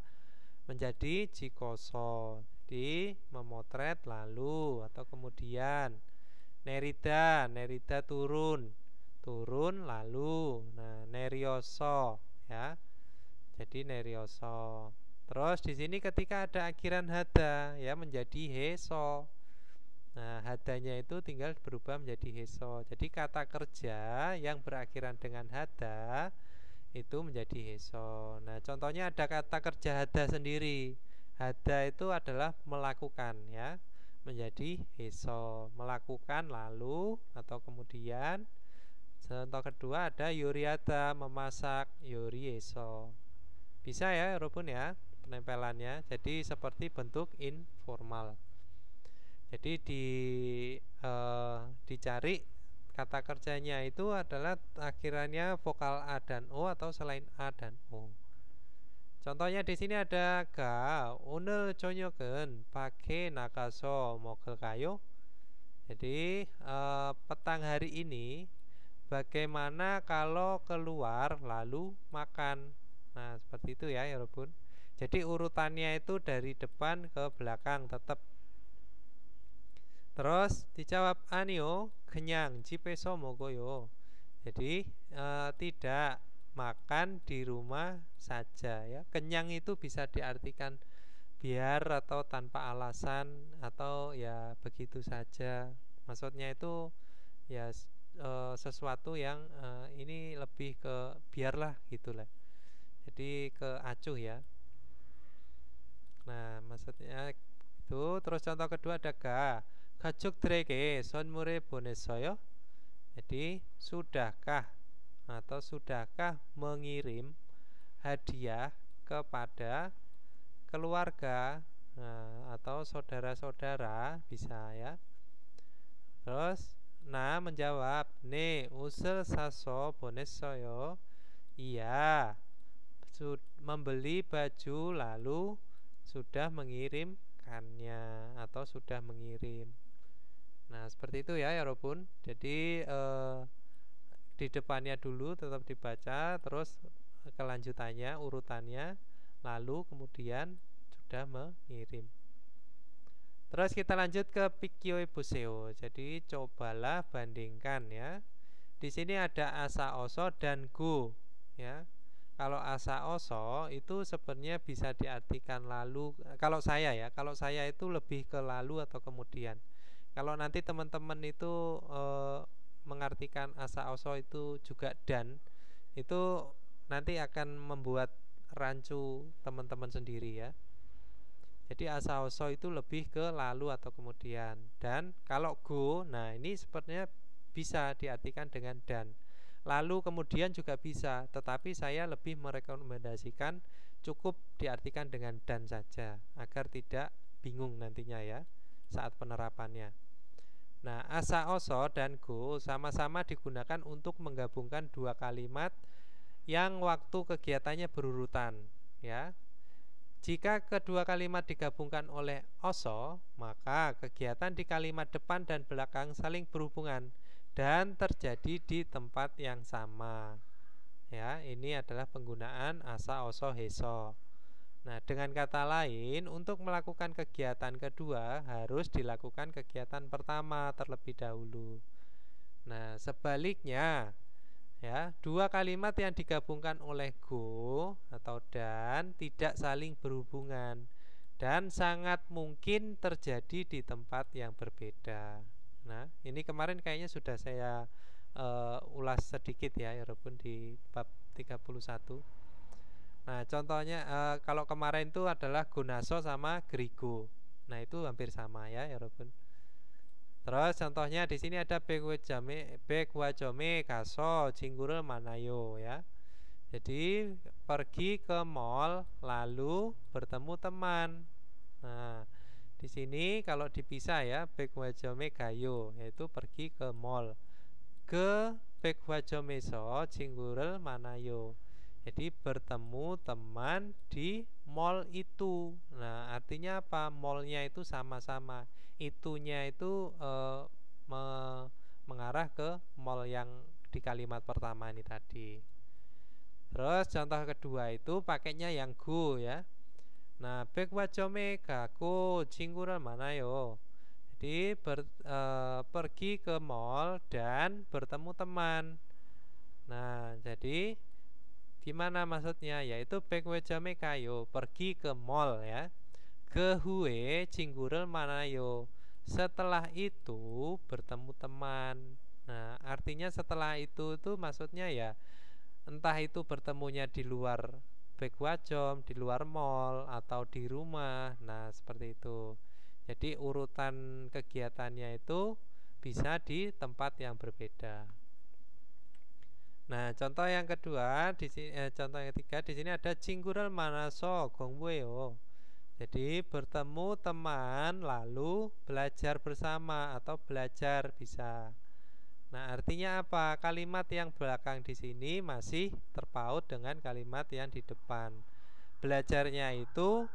menjadi jikoso, jadi memotret lalu atau kemudian. Nerida, nerida turun, turun lalu. Nah, nerioso ya, jadi nerioso. Terus di sini ketika ada akhiran hada ya menjadi heso. Nah, hadanya itu tinggal berubah menjadi heso. Jadi kata kerja yang berakhiran dengan hada itu menjadi heso. Nah, contohnya ada kata kerja hada sendiri. Hada itu adalah melakukan ya, menjadi heso. Melakukan lalu atau kemudian. Contoh kedua ada yuriada, memasak, yuri heso. Bisa ya, walaupun ya penempelannya. Jadi seperti bentuk informal. Jadi dicari kata kerjanya itu adalah akhirannya vokal A dan O atau selain A dan O. Contohnya di sini ada ga 오늘 저녁은 밖에 나가서 먹을까요? Jadi petang hari ini bagaimana kalau keluar lalu makan. Nah, seperti itu ya, walaupun. Jadi urutannya itu dari depan ke belakang tetap. Terus dijawab anio, kenyang, 집에서 먹어요. Jadi tidak makan di rumah saja ya. Kenyang itu bisa diartikan biar atau tanpa alasan atau ya begitu saja. Maksudnya itu ya sesuatu yang ini lebih ke biarlah gitulah. Jadi ke acuh ya. Nah, maksudnya itu. Terus contoh kedua ada ga 가족들에게 선물을 보냈어요. Jadi sudahkah atau sudahkah mengirim hadiah kepada keluarga atau saudara-saudara bisa ya. Terus nah menjawab 네 옷을 사서 보냈어요. Iya, membeli baju lalu sudah mengirimkannya atau sudah mengirim. Nah, seperti itu ya, walaupun. Jadi di depannya dulu tetap dibaca, terus kelanjutannya, urutannya, lalu kemudian sudah mengirim. Terus kita lanjut ke Pikio Buseo. Jadi cobalah bandingkan ya. Di sini ada asa oso dan go ya. Kalau asa oso itu sebenarnya bisa diartikan lalu. Kalau saya itu lebih ke lalu atau kemudian. Kalau nanti teman-teman itu mengartikan asa oso itu juga dan, itu nanti akan membuat rancu teman-teman sendiri ya. Jadi asa oso itu lebih ke lalu atau kemudian. Dan kalau go, nah ini sepertinya bisa diartikan dengan dan. Lalu kemudian juga bisa, tetapi saya lebih merekomendasikan cukup diartikan dengan dan saja, agar tidak bingung nantinya ya saat penerapannya. Nah, asa oso dan go sama-sama digunakan untuk menggabungkan dua kalimat yang waktu kegiatannya berurutan ya. Jika kedua kalimat digabungkan oleh oso, maka kegiatan di kalimat depan dan belakang saling berhubungan dan terjadi di tempat yang sama. Ya, ini adalah penggunaan asa oso heso. Nah, dengan kata lain, untuk melakukan kegiatan kedua harus dilakukan kegiatan pertama terlebih dahulu. Nah, sebaliknya ya, dua kalimat yang digabungkan oleh go atau dan tidak saling berhubungan dan sangat mungkin terjadi di tempat yang berbeda. Nah, ini kemarin kayaknya sudah saya ulas sedikit ya, walaupun di bab 31. Nah, contohnya kalau kemarin itu adalah gonaso sama grigo. Nah, itu hampir sama ya, walaupun. Terus contohnya di sini ada bekwajome kaso jinggurel manayo ya. Jadi pergi ke mall lalu bertemu teman. Nah, di sini kalau dipisah ya, bekwajome gayo yaitu pergi ke mall. Ke bekwajome so jinggurel manayo. Jadi bertemu teman di mall itu. Nah, artinya apa? Mallnya itu sama-sama. Itunya itu mengarah ke mall yang di kalimat pertama ini tadi. Terus contoh kedua itu pakainya yang go ya. Nah, 백화점에 가고 친구를 만나요. Jadi pergi ke mall dan bertemu teman. Nah, jadi gimana maksudnya? Yaitu 백화점에 가요, pergi ke mall ya. 그 후에 친구를 만나요. Setelah itu bertemu teman. Nah, artinya setelah itu maksudnya ya entah itu bertemunya di luar 백화점, di luar mall atau di rumah. Nah, seperti itu. Jadi urutan kegiatannya itu bisa di tempat yang berbeda. Nah, contoh yang kedua contoh yang ketiga di sini ada 친구를 만나서 공부해요. Jadi bertemu teman lalu belajar bersama atau belajar bisa. Nah, artinya apa? Kalimat yang belakang di sini masih terpaut dengan kalimat yang di depan. Belajarnya itu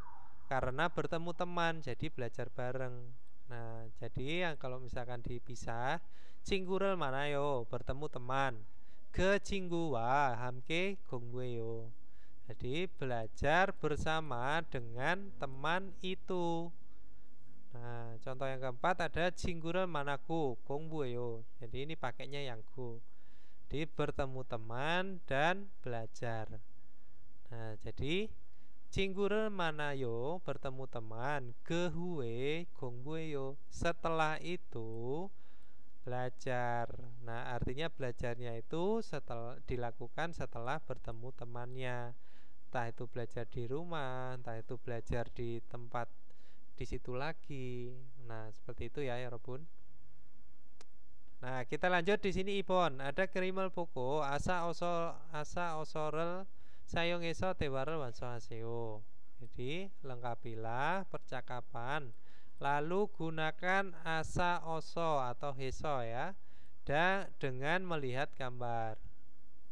karena bertemu teman, jadi belajar bareng. Nah, jadi yang kalau misalkan dipisah, 친구를 만나요, bertemu teman. 그 친구와 함께 공부해요. Jadi belajar bersama dengan teman itu. Nah, contoh yang keempat ada 친구를 만나고 공부해요. Jadi ini pakainya yang go. Jadi bertemu teman dan belajar. Nah, jadi 친구를 만나요, bertemu teman. 그 후에 공부해요. Setelah itu belajar. Nah, artinya belajarnya itu dilakukan setelah bertemu temannya. Entah itu belajar di rumah, entah itu belajar di tempat di situ lagi. Nah, seperti itu ya, 여러분. Nah, kita lanjut di sini Ibon. Ada kerimal poko asa osorel 사용해서 대화를 완성하세요. Jadi, lengkapilah percakapan. Lalu gunakan asa oso atau heso ya. Dan dengan melihat gambar.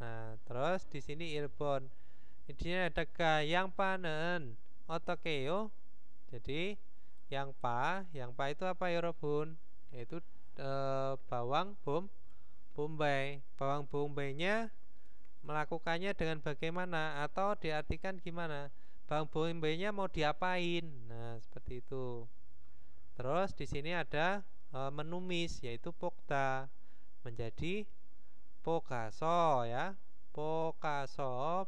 Nah, terus di sini Irbon. Ini ada yang panen otokeyo. Jadi yang pa itu apa ya Robun? Yaitu bawang bombay. Bawang bombaynya melakukannya dengan bagaimana atau diartikan gimana? Bawang bombaynya mau diapain? Nah, seperti itu. Terus di sini ada menumis yaitu pokta menjadi pokaso ya. Pokaso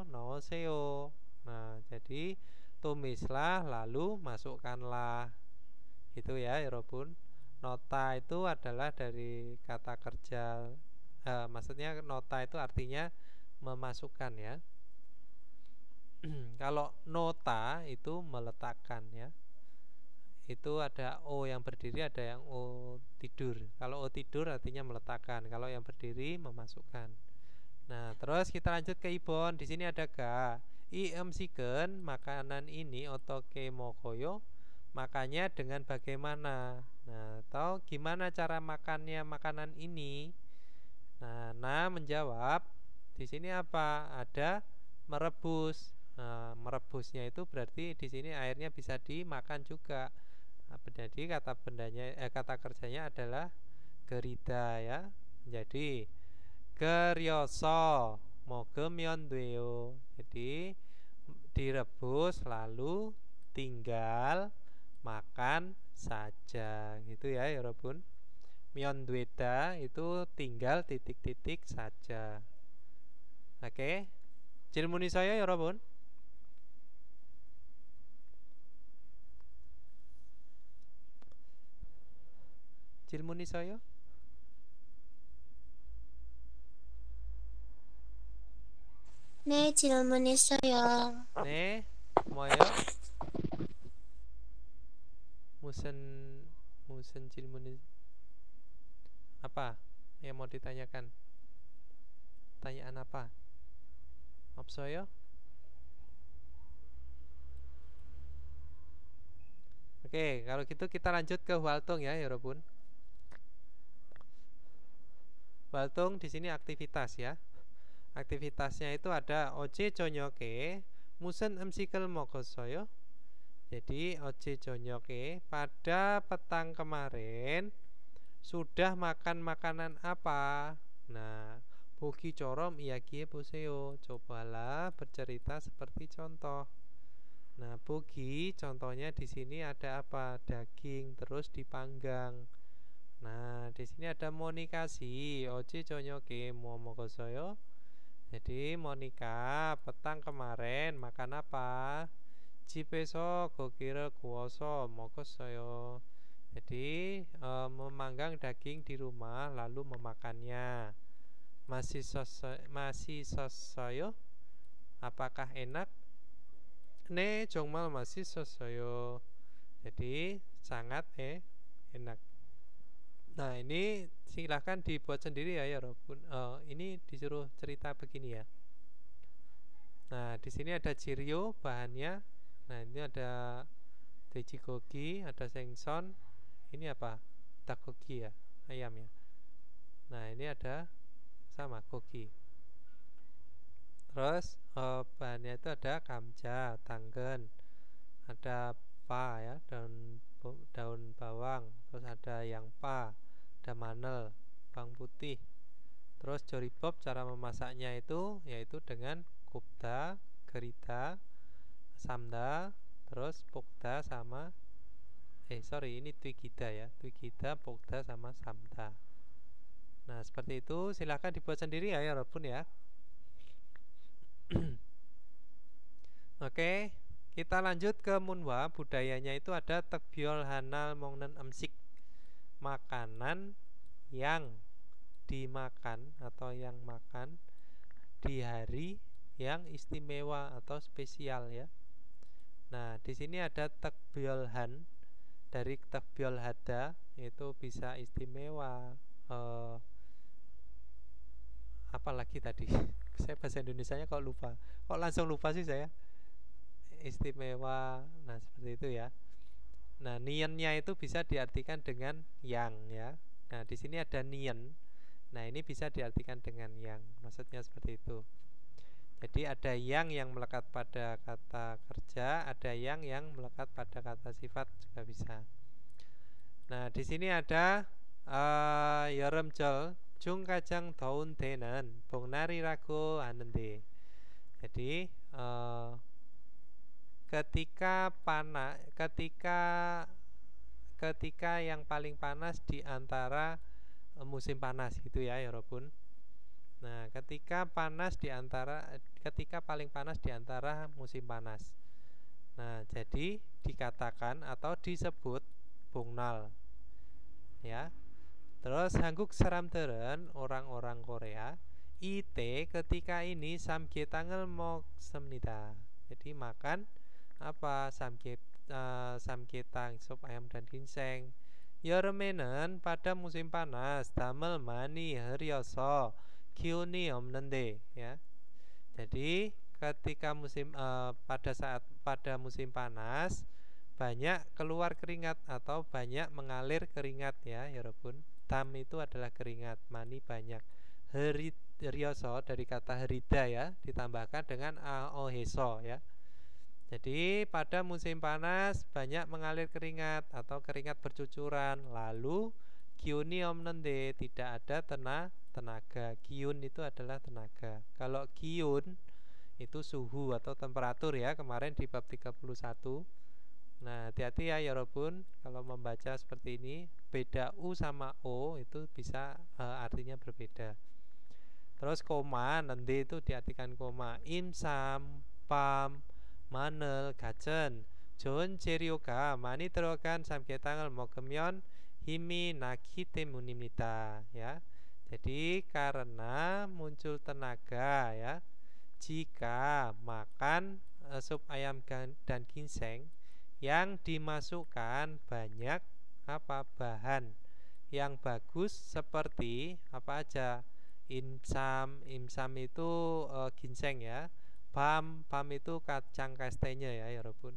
넣으세요. Nah, jadi tumislah lalu masukkanlah. Itu ya, 여러분. Nota itu adalah dari kata kerja. Maksudnya nota itu artinya memasukkan ya. Kalau nota itu meletakkan ya. Itu ada O yang berdiri, ada yang O tidur. Kalau O tidur artinya meletakkan. Kalau yang berdiri memasukkan. Nah, terus kita lanjut ke Ibon. Di sini ada ga. I emsiken, makanan ini otoke mokoyo, makannya dengan bagaimana? Nah, atau gimana cara makannya makanan ini? Nah, menjawab di sini apa? Ada merebus. Nah, merebusnya itu berarti di sini airnya bisa dimakan juga. Nah, jadi kata kerjanya adalah gerida ya. Jadi geryoso 먹으면 돼요. Jadi direbus lalu tinggal makan saja. Gitu ya, 여러분. 면되다 itu tinggal titik-titik saja. Oke. 질문 있어요, 여러분? 질문 있어요? 네, 질문 있어요. 네, 뭐요? 무슨 질문이 apa yang mau ditanyakan? Pertanyaan apa? 없어요? Oke, kalau gitu kita lanjut ke Waltung ya, 여러분. Waltung di sini aktivitas ya. Aktivitasnya itu ada 어제 저녁에 무슨 음식을 먹었어요? Jadi 어제 저녁에 pada petang kemarin sudah makan makanan apa? Nah, bogi corom iyakie poseo. Cobalah bercerita seperti contoh. Nah, bogi contohnya di sini ada apa? Daging terus dipanggang. Nah, di sini ada monikasi. Oji conyoke momokosoyo. Jadi Monica petang kemarin makan apa? Jipeso gokira kuoso mokosoyo. Jadi memanggang daging di rumah lalu memakannya. Masih sosoyo? Apakah enak? Ne 정말 맛있었어요. Jadi sangat enak. Nah, ini silahkan dibuat sendiri ya Robun. Ini disuruh cerita begini ya. Nah, di sini ada jirio bahannya. Nah, ini ada tejigogi, ada sengson. Ini apa? Takogi ya, ayam ya. Nah, ini ada sama gogi. Terus bahannya itu ada kamja, tanggen, ada pa ya, daun bawang, terus ada yang pa, ada manel, bawang putih. Terus joribob cara memasaknya itu yaitu dengan kubda, gerida, samda, terus pokda sama ini twigida ya, twigida, pokda sama samda. Nah, seperti itu, silahkan dibuat sendiri ya Robun ya. Oke, kita lanjut ke munwa. Budayanya itu ada tekbiol hanal mongnen emsik, makanan yang dimakan atau yang makan di hari yang istimewa atau spesial ya. Nah, di sini ada tekbiol han dari tekbiol hada, itu bisa istimewa. Apalagi tadi saya bahasa Indonesianya kok lupa, kok langsung lupa sih saya. Istimewa, nah seperti itu ya. Nah, niennya itu bisa diartikan dengan yang ya. Nah, di sini ada nien. Nah, ini bisa diartikan dengan yang, maksudnya seperti itu. Jadi ada yang melekat pada kata kerja, ada yang melekat pada kata sifat juga bisa. Nah, di sini ada 여름철 중 가장 더운 때는 봄날이라고 하는데. Jadi ketika yang paling panas di antara musim panas gitu ya Robun. Nah, ketika paling panas di antara musim panas. Nah, jadi dikatakan atau disebut bungnal ya. Terus 한국 사람들은 orang-orang Korea ite ketika ini samgyetang을 먹습니다. Jadi makan apa? Samgyetang, sop ayam dan ginseng. 여름에는 pada musim panas dam을 많이 흐려서 기운이 없는데 ya. Jadi ketika pada musim panas banyak keluar keringat atau banyak mengalir keringat ya Robun. Dam itu adalah keringat, mani banyak. Ryoso dari kata herida ya, ditambahkan dengan aoheso ya. Jadi pada musim panas banyak mengalir keringat atau keringat bercucuran. Lalu giuni omnende, tidak ada tenaga. Giun itu adalah tenaga. Kalau giun itu suhu atau temperatur ya, kemarin di bab 31. Nah, hati-hati ya Robun, kalau membaca seperti ini, beda U sama O itu bisa artinya berbeda. Terus koma, nanti itu diartikan koma. Imsam, pam, manel, gajen, 좋은 재료가 많이 들어간 삼계탕을 먹으면 힘이 나기 때문입니다. Ya. Jadi karena muncul tenaga ya, jika makan sup ayam dan ginseng yang dimasukkan banyak bahan yang bagus seperti apa aja. Imsam itu ginseng ya. Pam itu kacang kastenya ya Robun,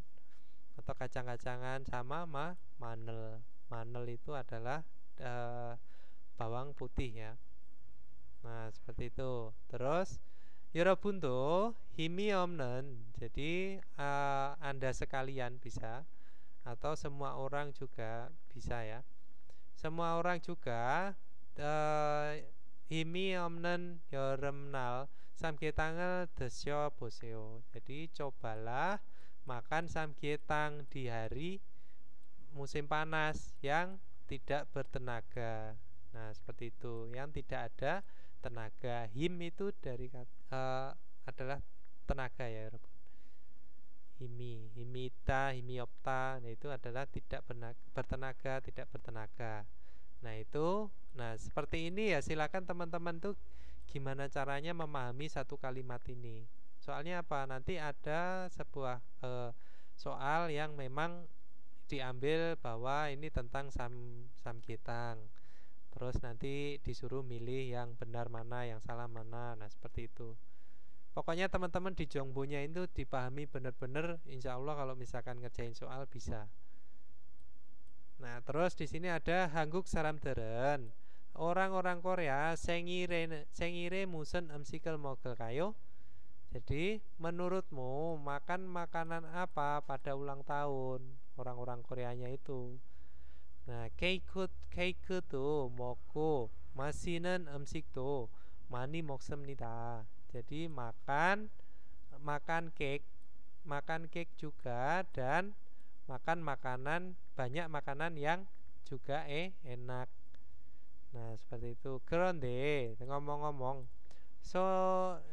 atau kacang-kacangan, sama manel. Manel itu adalah bawang putih ya. Nah, seperti itu. Terus 여러분도 힘이 없는, jadi Anda sekalian bisa, atau semua orang juga bisa ya. semua orang juga 힘이 없는 여름날 삼계탕을 드셔보세요. jadi cobalah makan samgyetang di hari musim panas yang tidak bertenaga. Nah, seperti itu, yang tidak ada tenaga. Him itu dari adalah tenaga ya, himita, himiopta, nah itu adalah tidak bertenaga, tidak bertenaga. Nah itu, nah seperti ini ya, silakan teman-teman tuh gimana caranya memahami satu kalimat ini. Soalnya apa? Nanti ada sebuah soal yang memang diambil bahwa ini tentang samgyetang. Terus nanti disuruh milih yang benar mana, yang salah mana. Nah seperti itu. Pokoknya teman-teman di Jongbonya itu dipahami benar-benar, insya Allah kalau misalkan ngerjain soal bisa. Nah terus di sini ada Hanguk Saramderen. Orang-orang Korea sengire musen 음식을 먹을까요? Jadi menurutmu makan makanan apa pada ulang tahun orang-orang Koreanya itu? Nah 케이크 tuh 먹고 마시는 음식도 많이 먹습니다. Jadi makan cake juga, dan makan makanan, banyak makanan yang juga enak. Nah seperti itu. 그런데 ngomong-ngomong,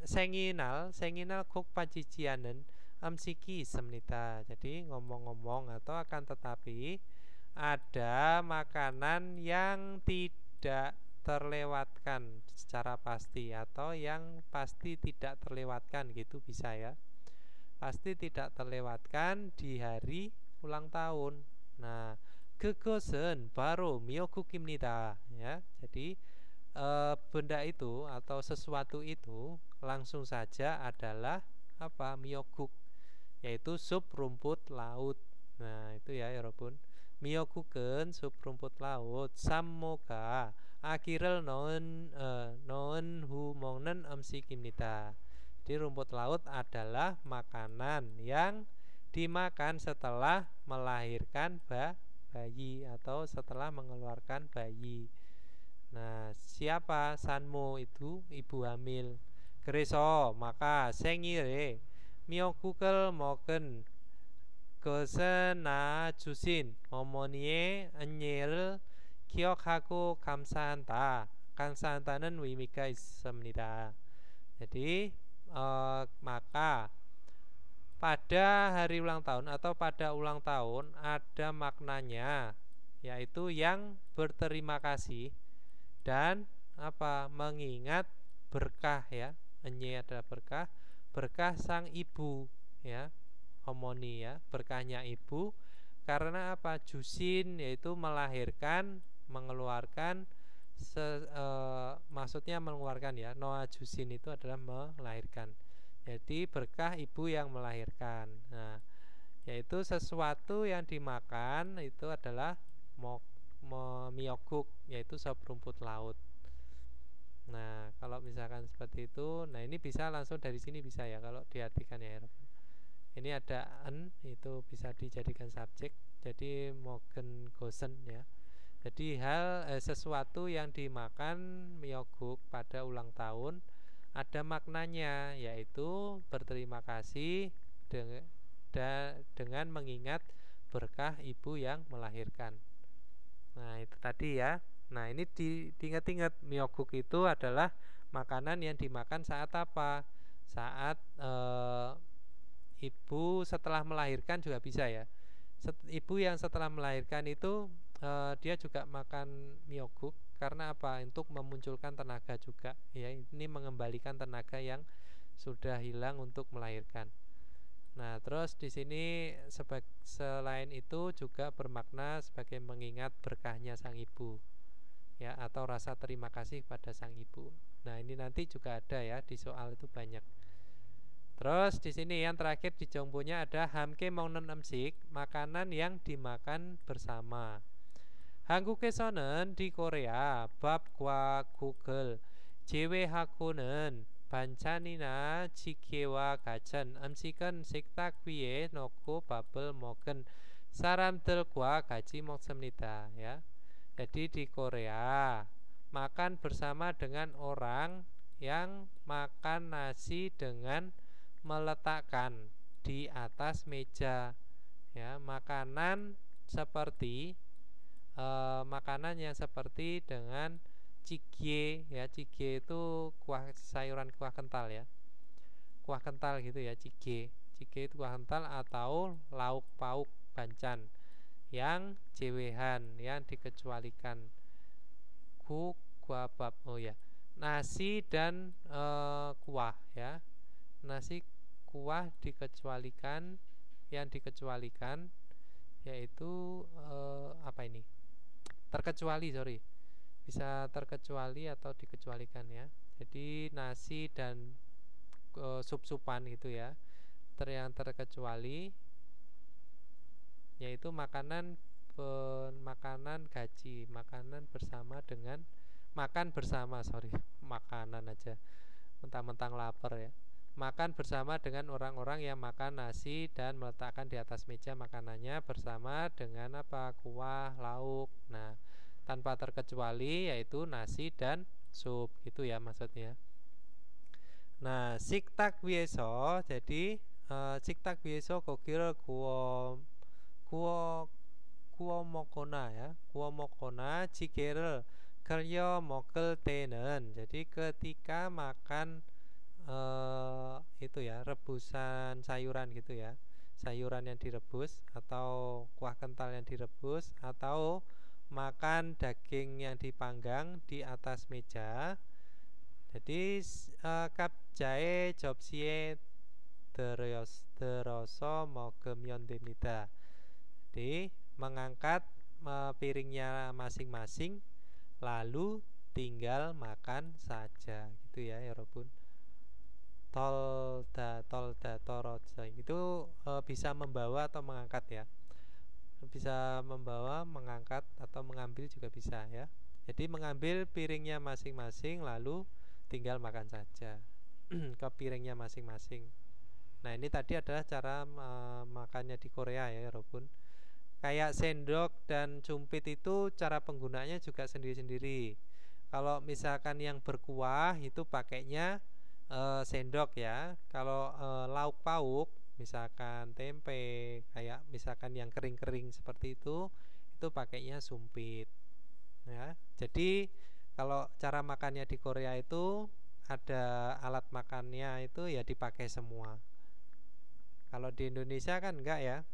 생이날 꼭 빠지지 않은 음식이 있습니다. Jadi ngomong-ngomong atau akan tetapi ada makanan yang tidak terlewatkan secara pasti, atau yang pasti tidak terlewatkan gitu bisa ya. Pasti tidak terlewatkan di hari ulang tahun. Nah, 그것은 바로 미역국입니다 ya. Jadi benda itu atau sesuatu itu langsung saja adalah apa? Miokguk, yaitu sup rumput laut. Nah, itu ya 여러분. 미역국은 sup rumput laut. 쌈모가 아기를 넣은 후 먹는 음식입니다. Di rumput laut adalah makanan yang dimakan setelah melahirkan bayi atau setelah mengeluarkan bayi. Nah, siapa? 산모 itu ibu hamil. 그래서 maka 생일에 미역국을 먹은 것은 주신 어머니의 은혜를 기억하고 감사한다는 의미가 있습니다. Jadi maka pada hari ulang tahun atau pada ulang tahun ada maknanya, yaitu yang berterima kasih dan apa? Mengingat berkah ya. Enye adalah berkah sang ibu ya, homoni ya, berkahnya ibu. Karena apa? Jusin yaitu melahirkan, mengeluarkan, maksudnya mengeluarkan ya. Noa jusin itu adalah melahirkan. Jadi berkah ibu yang melahirkan. Nah, yaitu sesuatu yang dimakan itu adalah miokguk, yaitu sop rumput laut. Nah, kalau misalkan seperti itu, nah ini bisa langsung dari sini bisa ya kalau diartikan ya. Ini ada itu bisa dijadikan subjek. Jadi mogen gosen ya. Jadi sesuatu yang dimakan miokguk pada ulang tahun ada maknanya, yaitu berterima kasih dengan mengingat berkah ibu yang melahirkan. Nah itu tadi ya. Nah ini diingat-ingat, miokguk itu adalah makanan yang dimakan saat apa? Saat ibu setelah melahirkan juga bisa ya. Ibu yang setelah melahirkan itu dia juga makan miokguk. Karena apa? Untuk memunculkan tenaga juga ya. Ini mengembalikan tenaga yang sudah hilang untuk melahirkan. Nah, terus di sini selain itu juga bermakna sebagai mengingat berkahnya sang ibu ya, atau rasa terima kasih pada sang ibu. Nah, ini nanti juga ada ya di soal itu banyak. Terus di sini yang terakhir di Jongbonya ada 함께 먹는 음식, makanan yang dimakan bersama. 한국에서는 di Korea 밥과 국을 제외하고는 반찬이나 지게와 같은 음식은 식탁 위에 놓고 밥을 먹은 사람들과 같이 먹습니다. Ya. Jadi di Korea makan bersama dengan orang yang makan nasi dengan meletakkan di atas meja, ya, makanan seperti makanan yang seperti dengan jjigae, ya, jjigae itu kuah sayuran, kuah kental, ya, kuah kental gitu ya, jjigae itu kuah kental, atau lauk pauk banchan yang jewehan, yang dikecualikan, kuabab, oh ya, nasi dan kuah, ya, nasi kuah dikecualikan, yang dikecualikan yaitu apa ini, terkecuali, sorry, bisa terkecuali atau dikecualikan, ya. Jadi nasi dan sup-supan gitu, ya, yang terkecuali yaitu makanan gaji, makanan bersama dengan makan bersama, sorry, makanan aja mentang-mentang lapar, ya, makan bersama dengan orang-orang yang makan nasi dan meletakkan di atas meja makanannya bersama dengan apa, kuah, lauk, nah, tanpa terkecuali yaitu nasi dan sup, gitu ya maksudnya. Nah, siktak wieso, jadi siktak wieso kokil kuo mokona, ya, kuo mokona jigerel keryo mokel tenen. Jadi ketika makan itu ya, rebusan sayuran gitu ya, sayuran yang direbus atau kuah kental yang direbus atau makan daging yang dipanggang di atas meja. Jadi kapjae jobsie deroso mogem demita. Jadi mengangkat piringnya masing-masing lalu tinggal makan saja, gitu ya, Yorobun. Tolda toroja itu bisa membawa atau mengangkat, ya, bisa membawa, mengangkat, atau mengambil juga bisa, ya. Jadi mengambil piringnya masing-masing lalu tinggal makan saja ke piringnya masing-masing. Nah, ini tadi adalah cara makannya di Korea, ya, Yorobun. Kayak sendok dan cumpit itu cara penggunaannya juga sendiri-sendiri. Kalau misalkan yang berkuah itu pakainya sendok, ya. Kalau lauk pauk, misalkan tempe, kayak misalkan yang kering-kering seperti itu pakainya sumpit, ya. Jadi kalau cara makannya di Korea itu ada alat makannya itu ya dipakai semua. Kalau di Indonesia kan enggak, ya.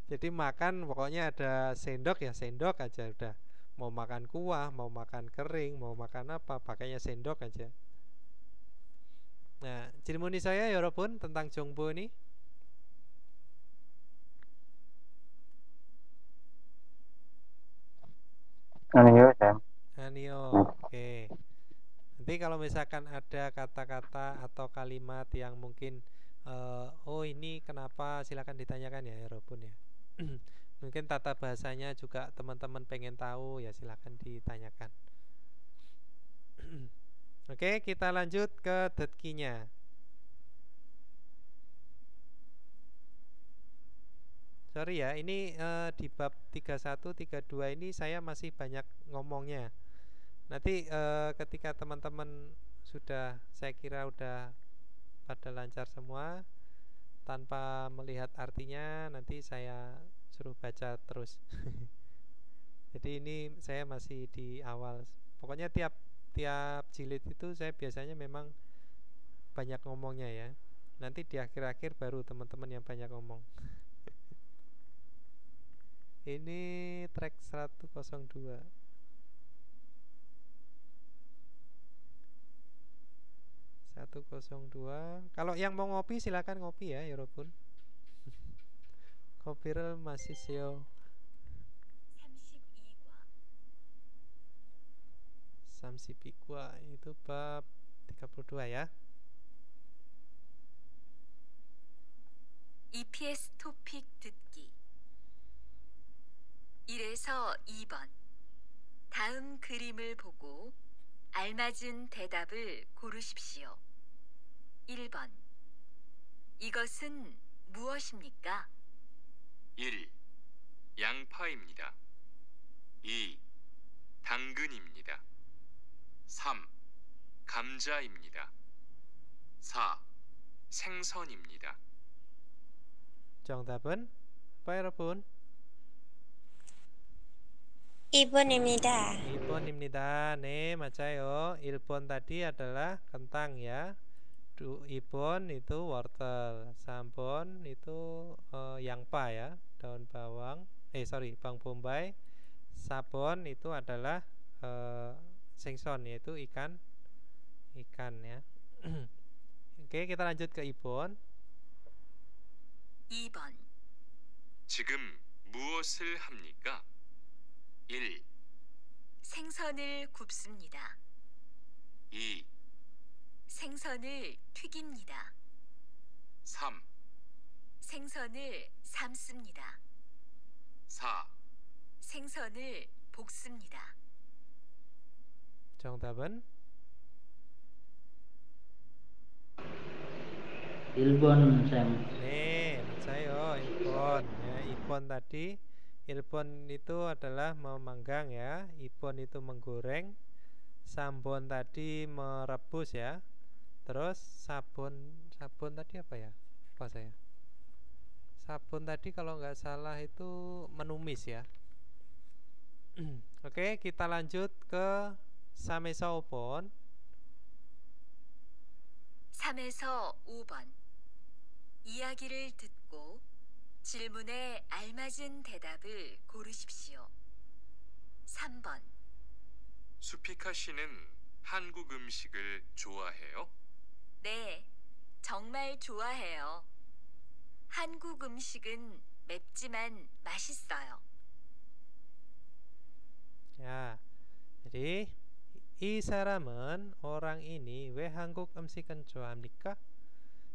Jadi makan pokoknya ada sendok, ya sendok aja udah. Mau makan kuah, mau makan kering, mau makan apa, pakainya sendok aja. Nah, 질문이 saya 여러분 tentang jongbo ini. Ayo, Sam. Anio, oke. Nanti kalau misalkan ada kata-kata atau kalimat yang mungkin oh ini kenapa, silakan ditanyakan, ya, Yorobun, ya. Mungkin tata bahasanya juga teman-teman pengen tahu, ya silakan ditanyakan. Oke, kita lanjut ke detkinya. Sorry ya, ini di bab 31, 32 ini saya masih banyak ngomongnya. Nanti ketika teman-teman sudah, saya kira udah pada lancar semua, tanpa melihat artinya, nanti saya suruh baca terus. Jadi ini saya masih di awal. Pokoknya tiap jilid itu saya biasanya memang banyak ngomongnya, ya. Nanti di akhir-akhir baru teman-teman yang banyak ngomong. Ini track 102. Kalau yang mau ngopi silakan ngopi, ya, Yorobun. Kopi를 마시세요. 32과 itu bab 32, ya. EPS 토픽 듣기 1에서 2번. 다음 그림을 보고 알맞은 대답을 고르십시오. 1번. 이것은 무엇입니까? 1. 양파입니다. 2. 당근입니다. 3, 감자입니다. 4, 생선입니다. 정답은 apa 여러분? 2번입니다. 2번입니다. 네, 맞아요. 1번 tadi adalah kentang ya. 2번 itu wortel. 3번 itu yangpa ya, daun bawang. Bawang bombay. 4번 itu adalah sengson, yaitu ikan ya. Oke, kita lanjut ke 2번. 2번. 지금 무엇을 합니까? 1, 생선을 굽습니다. 2, 생선을 튀깁니다. 3, 생선을 삶습니다. 4, 생선을 볶습니다. 정답은 1번 Sam. 네, 맞아요. 1번. Ya, 2번 tadi 1번 itu adalah memanggang ya, 2번 itu menggoreng, 3번 tadi merebus ya. Terus sabun tadi apa ya? Lupa saya. Sabun tadi kalau nggak salah itu menumis ya. Oke, kita lanjut ke 3에서 5번. 3에서 5번. 이야기를 듣고 질문에 알맞은 대답을 고르십시오. 3번. 수피카 씨는 한국 음식을 좋아해요? 네, 정말 좋아해요. 한국 음식은 맵지만 맛있어요. Ya, jadi I saram은 orang ini 왜 한국 음식은 좋아합니까?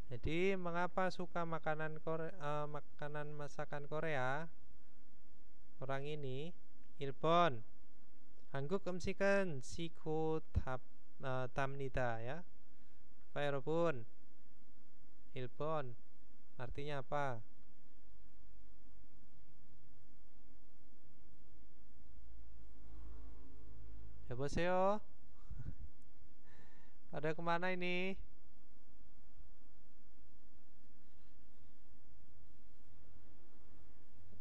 Jadi mengapa suka makanan makanan masakan Korea? Orang ini 1번 한국 음식은 답니다 ya. Apa 여러분? 1번 artinya apa? 여보세요? Pada kemana ini?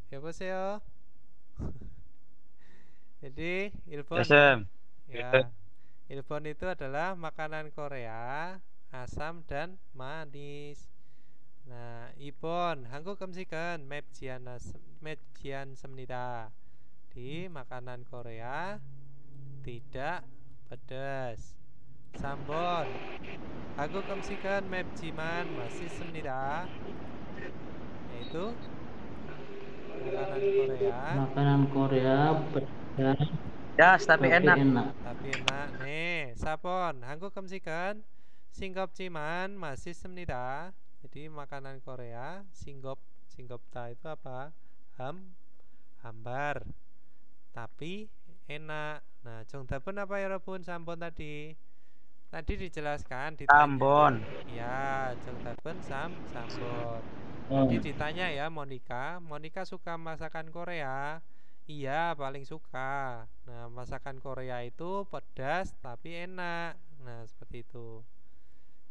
여보세요? Jadi 1번 ya. 1번 itu adalah makanan Korea, asam dan manis. Nah, 2번 한국 음식은 맵지않습니다. Di makanan Korea tidak pedas. 3번 한국 음식은 맵지만 맛있습니다. Yaitu Makanan Korea pedas Pedas tapi enak. Tapi enak. 네, 4번 한국 음식은 싱겁지만 맛있습니다. Jadi makanan Korea 싱겁다 itu apa? Hambar. Tapi enak. Nah, 정답은 apa 여러분? 3번 tadi. Tadi dijelaskan ditanya. Ambon. Ya, 정답은 3번. Jadi ditanya ya Monica suka masakan Korea? Iya, paling suka. Nah, masakan Korea itu pedas tapi enak. Nah, seperti itu.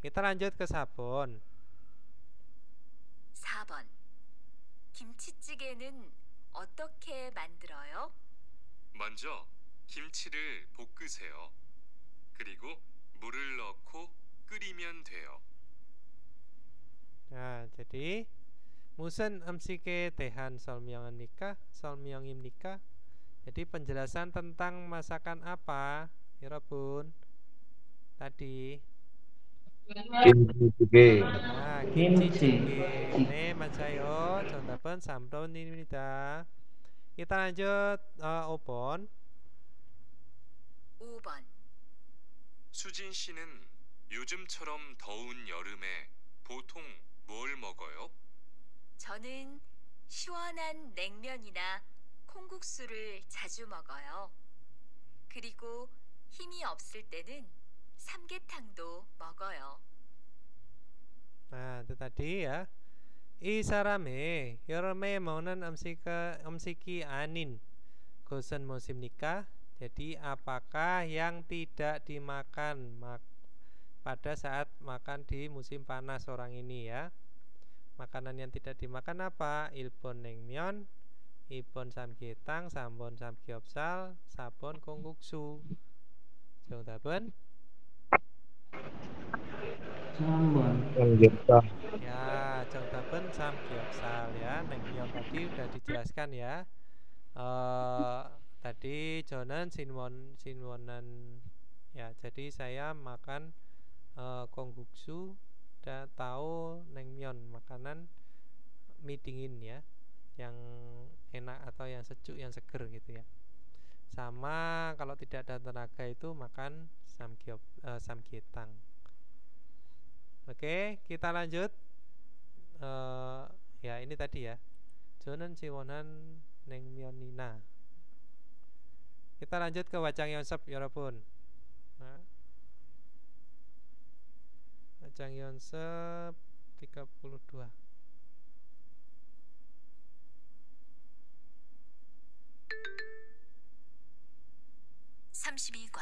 Kita lanjut ke 4번. 4번. 김치찌개는 어떻게 만들어요? 먼저 김치를 볶으세요. 그리고 물을 넣고 끓이면 돼요. Nah, jadi 무슨 음식에 대한 설명입니까? Jadi penjelasan tentang masakan apa, 여러분? Tadi. 김치찌개. Nah, 김치찌개. 네, 맞아요. 정답은 3번입니다. Kita lanjut 5번. 5번. 수진 씨는 요즘처럼 더운 여름에 보통 뭘 먹어요? 저는 시원한 냉면이나 콩국수를 자주 먹어요. 그리고 힘이 없을 때는 삼계탕도 먹어요. Nah, itu tadi ya. 이 사람이 여름에 먹는 음식이 아닌 것은 무엇입니까? Jadi apakah yang tidak dimakan pada saat makan di musim panas orang ini ya? Makanan yang tidak dimakan apa? Ilbon naengmyeon, ibon samgyetang, sambon samgyeopsal, sabon kongguksu. 정답은 samgyetang. ya, 정답은 samgyeopsal ya. Naengmyeon tadi udah dijelaskan ya. Tadi Jonan sinwonan ya. Jadi saya makan kongguksu dan tahu naengmyeon, makanan mie dingin ya, yang enak atau yang sejuk, yang seger gitu ya. Sama kalau tidak ada tenaga itu makan samgyetang. Oke, kita lanjut. Ya ini tadi ya. 저는 지원한 냉면이나. Kita lanjut ke wajang yonsep 여러분. Wajang yonsep 32. (32과)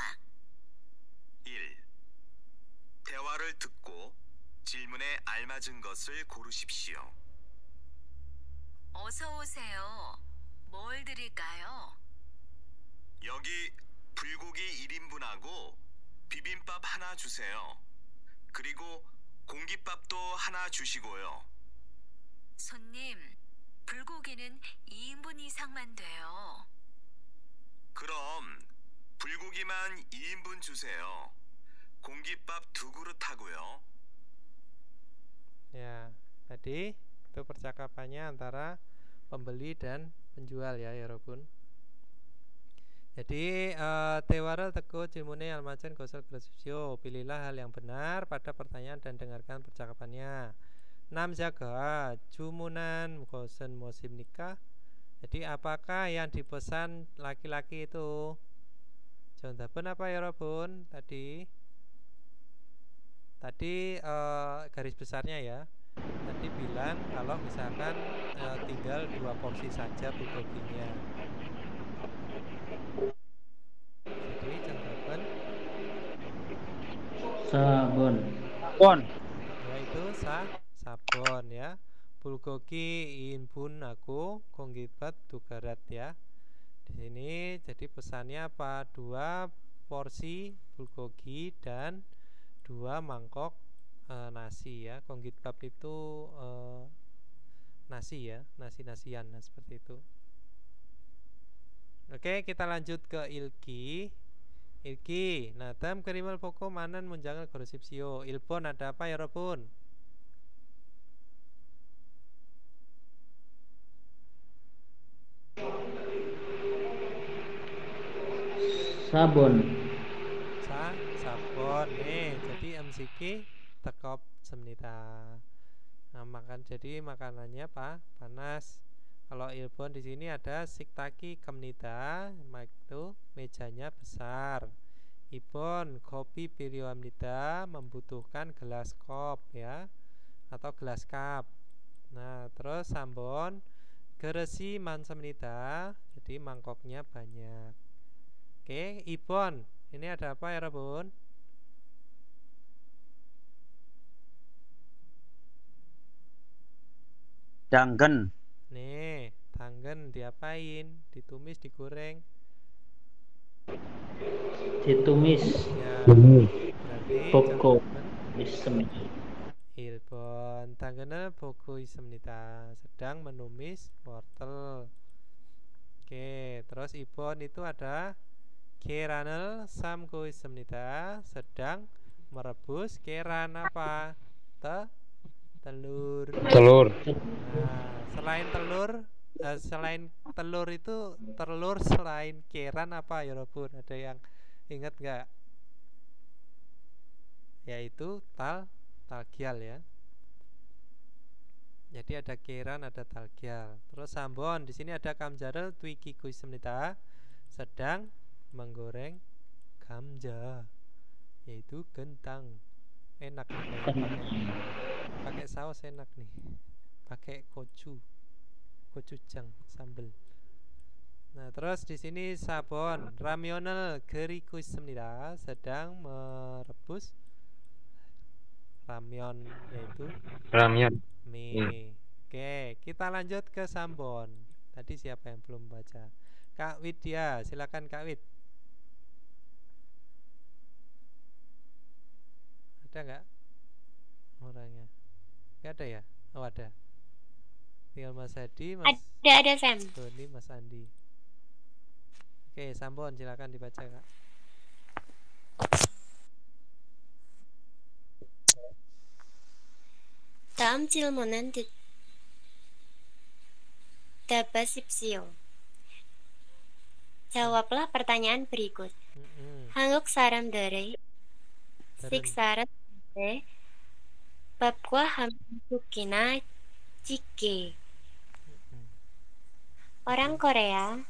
1. 대화를 듣고 질문에 알맞은 것을 고르십시오. 어서 오세요. 뭘 드릴까요? 여기 불고기 1인분하고 비빔밥 하나 주세요. 그리고 공깃밥도 하나 주시고요. 손님, 불고기는 2인분 이상만 돼요. 그럼 불고기만 2인분 주세요. 공깃밥 2그릇 하고요. Ya, tadi itu percakapannya antara pembeli dan penjual ya, 여러분. Jadi 대화를 듣고 질문에 알맞은 것을 고르십시오. Pilihlah hal yang benar pada pertanyaan dan dengarkan percakapannya. 남자가 주문한 것은 무엇입니까? Jadi apakah yang dipesan laki-laki itu? 정답은 apa 여러분? Tadi garis besarnya ya. Tadi bilang kalau misalkan tinggal 2 porsi saja bulgoginya. Jadi 정답은 sabun. yaitu sabon ya. Bulgogi 2인분 하고 공깃밥 2그릇 ya. Di sini jadi pesannya apa? 2 porsi bulgogi dan 2 mangkok nasi ya. Konggitbab itu nasi ya, nasi-nasian, nah, seperti itu. Oke, kita lanjut ke ilki. Nah, dalam kalimat pokok manan munjangan 고르십시오. 일본 ada apa ya, 여러분? sabun. sabon nih. Jadi MCQ tekop semnita. Nah, jadi makanannya apa? Panas. Kalau Ilbon di sini ada siktaki kemnita, itu mejanya besar. Ibon kopi 필요합니다, membutuhkan gelas kop ya, atau gelas cup. Nah, terus sambon geresi 많습니다, jadi mangkoknya banyak. Oke, Ibon ini ada apa ya, Rabun? Danggen. Nih, tanggen diapain? Ditumis, digoreng? Ditumis. Ya, berarti Boko jangan 있습니다. Ilbon tanggen을 보고 있습니다, sedang menumis wortel. Oke, terus Ibon itu ada 계란을 삶고 있습니다, sedang merebus keran apa? Telur. Nah, selain telur itu telur selain keran apa ya, Robun? Ada yang ingat nggak? Yaitu talgyal ya. Jadi ada keran, ada talgyal. Terus sambon di sini ada 감자를 튀기고 있습니다, sedang menggoreng 감자, yaitu kentang. Enak nih, pakai saus enak nih, pakai gochujang sambal. Nah, terus di sini sabon ramyon을 끓이고 있습니다. sedang merebus ramyeon yaitu Ramyeon. mie. Oke, kita lanjut ke Sambon. Tadi siapa yang belum baca? Kak Widya, silakan Kak Wid. Ada nggak orangnya? Nggak ada ya? Oh ada. Tinggal Mas Hadi, Mas Ada Sam. Doni, Mas Andi. Oke, Sambon silakan dibaca Kak. 다음 질문은 답하십시오. Jawablah pertanyaan berikut. 한국 사람들의 식사를 때 밥과 함께나 찌개. Orang Korea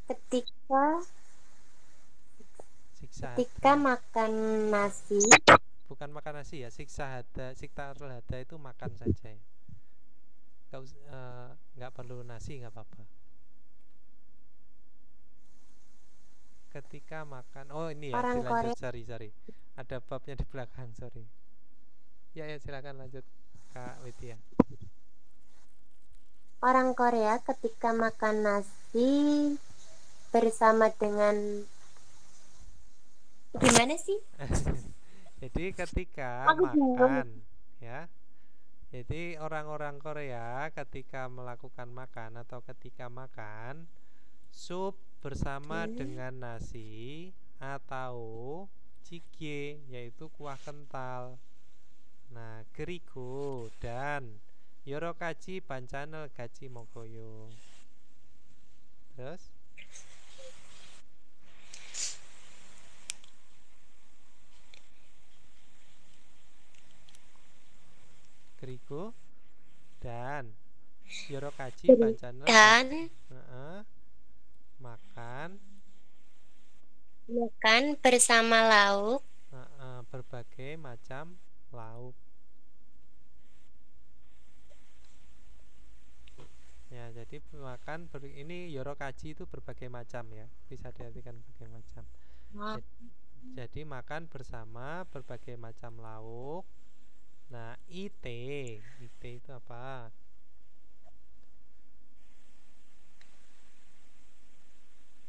ketika makan nasi, bukan makan nasi ya, siksa hada itu makan saja ya. Nggak perlu nasi, nggak apa-apa. Ketika makan, oh ini ya, orang dilanjut, Korea. sorry, ada babnya di belakang, sorry. Ya silakan lanjut Kak Widya. Orang Korea ketika makan nasi bersama dengan gimana sih? Jadi ketika makan ya. Jadi orang-orang Korea ketika melakukan makan atau ketika makan sup bersama dengan nasi atau jjigae yaitu kuah kental. Nah, keriku dan yorokaji bancanel gaji mogoyo. Terus keriku dan yorokaji bancanel dan makan bersama lauk berbagai macam lauk. Ya, jadi makan ini yorokaji itu berbagai macam ya, bisa diartikan berbagai macam. Jadi makan bersama berbagai macam lauk. Nah, ite itu apa?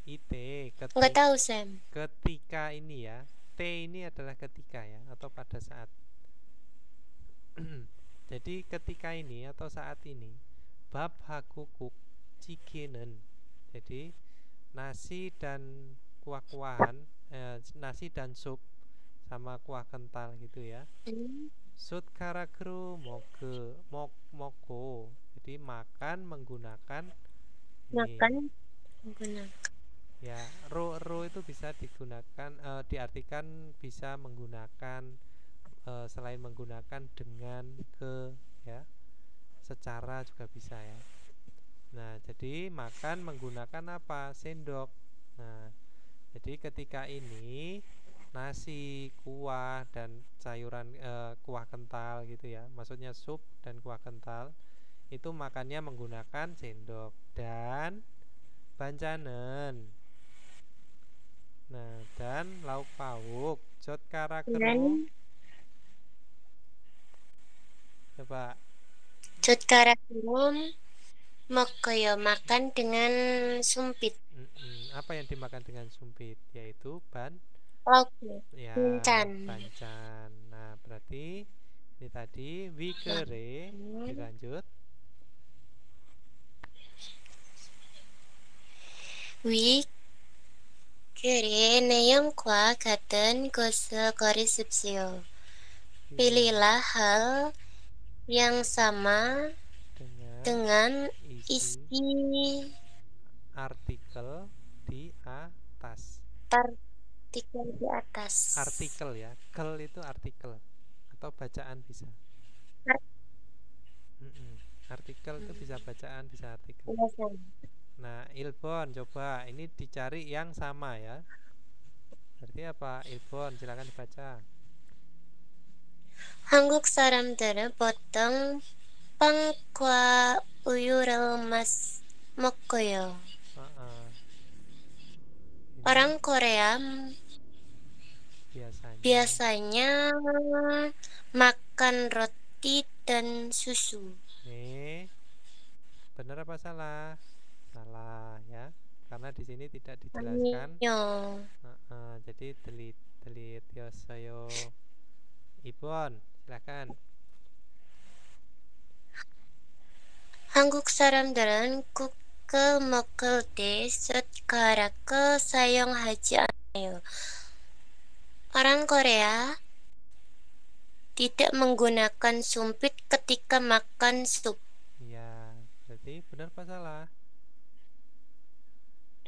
Ite nggak tahu Sam. Ketika ini ya, T ini adalah ketika ya, atau pada saat. Jadi ketika ini atau saat ini, bab hakukuk cikinen. Jadi nasi dan kuah-kuahan, nasi dan sup sama kuah kental gitu ya. Sut karakru moko. Jadi makan menggunakan ya, ro itu bisa digunakan, diartikan bisa menggunakan, selain menggunakan dengan ke ya, secara juga bisa ya. Nah, jadi makan menggunakan apa? Sendok. Nah, jadi ketika ini nasi, kuah dan sayuran, kuah kental gitu ya, maksudnya sup dan kuah kental itu makannya menggunakan sendok dan bancanen. Nah, dan lauk pauk jot karakru. Coba jot karakru mokoyo, makan dengan sumpit. Apa yang dimakan dengan sumpit? Yaitu lauk ya, bancan. Nah, berarti ini tadi wikere. Dilanjut. 그래, 내용과 같은 것을 고르십시오. Pilihlah hal yang sama dengan isi artikel di atas. Artikel di atas. Artikel ya, kel itu artikel atau bacaan bisa. Artikel itu bisa bacaan, bisa artikel. Nah, Ilbon coba ini dicari yang sama ya. Berarti apa? Ilbon silakan dibaca. 한국 사람들은 보통 빵과 우유를 먹고요. Orang Korea biasanya makan roti dan susu. Benar apa salah? Salah ya, karena di sini tidak dijelaskan. Jadi delete yosoyo. Ibon, silakan. 한국 사람들은 국을 먹을 때 숟가락을 사용하지 않아요. Orang Korea tidak menggunakan sumpit ketika makan sup. Ya, berarti benar apa salah?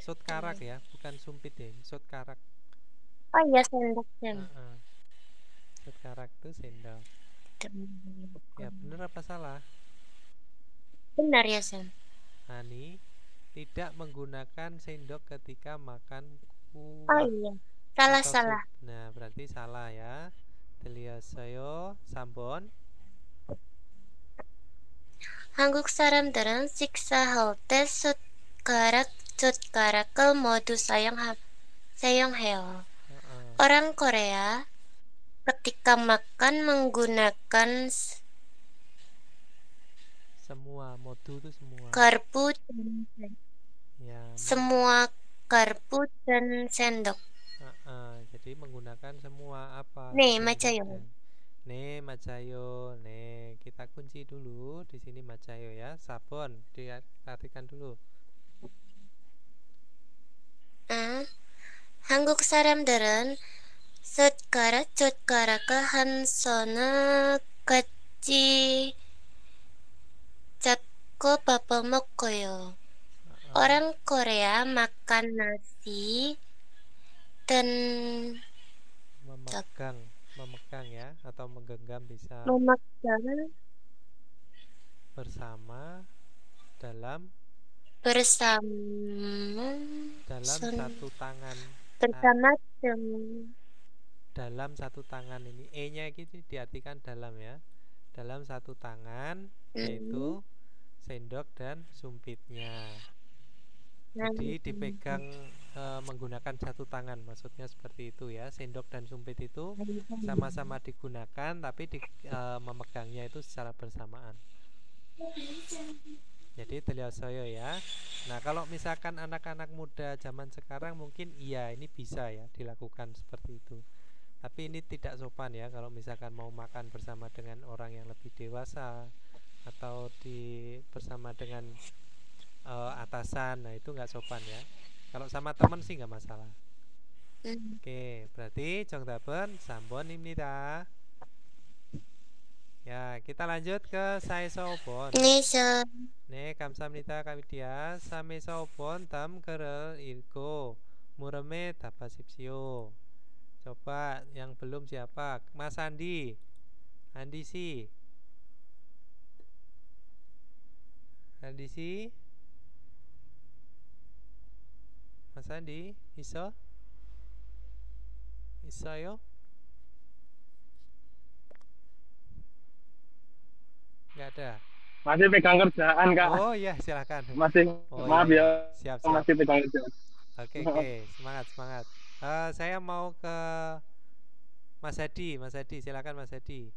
Sutkarak ya, bukan sumpit ya, sutkarak. Oh iya, sendok Sam. Sutkarak itu sendok. Ya, benar apa salah? Benar ya Sam. Ani tidak menggunakan sendok ketika makan kuah. Oh iya, salah. Nah, berarti salah ya. 들렸어요. 3번. 한국 사람들은 식사할 때 숟가락을 모두 사용해요. Orang Korea ketika makan menggunakan semua, modu itu semua. Garpu dan sendok. Jadi menggunakan semua apa? Nih, 맞아요. Nih, 맞아요. Nih, kita kunci dulu di sini 맞아요 ya. Sabon diartikan dulu. 한국 사람들은 숟가락을 한 손을 같이 잡고 밥을 먹어요. Orang Korea makan nasi dan memegang ya, atau menggenggam bisa. Memegang bersama dalam satu tangan. Dalam satu tangan ini E-nya ini diartikan dalam ya. Dalam satu tangan yaitu sendok dan sumpitnya. Jadi dipegang menggunakan satu tangan, maksudnya seperti itu ya. Sendok dan sumpit itu sama-sama digunakan, tapi memegangnya itu secara bersamaan. Jadi terlihat ya. Nah, kalau misalkan anak-anak muda zaman sekarang mungkin iya ini bisa ya dilakukan seperti itu. Tapi ini tidak sopan ya kalau misalkan mau makan bersama dengan orang yang lebih dewasa atau bersama dengan atasan, nah itu nggak sopan ya. Kalau sama teman sih nggak masalah. Oke, berarti 정답은 3번입니다. Ya, kita lanjut ke 4에서 5번. 네, 감사합니다, 카미디아. 3에서 5번 다음 글을 읽고 물음에 답하십시오. coba yang belum siapa? Mas Andi. Andi sih. Mas Andi, 있어요? Nggak ada. Masih pegang kerjaan, Kak. Oh iya, silakan. Masih. Maaf ya. Siap. Masih pegang kerjaan. Oke. Semangat. Saya mau ke Mas Hadi. Silakan Mas Hadi.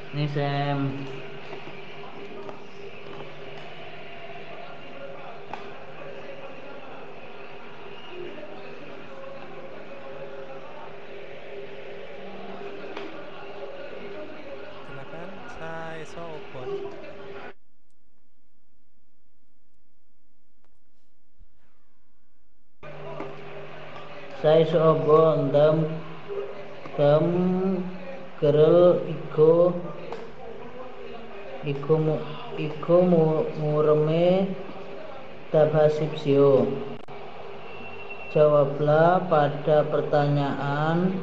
Ini Sam. Silakan, saya Sopon. Saya Sopon dam gerel iku mureme 답하십시오. Jawablah pada pertanyaan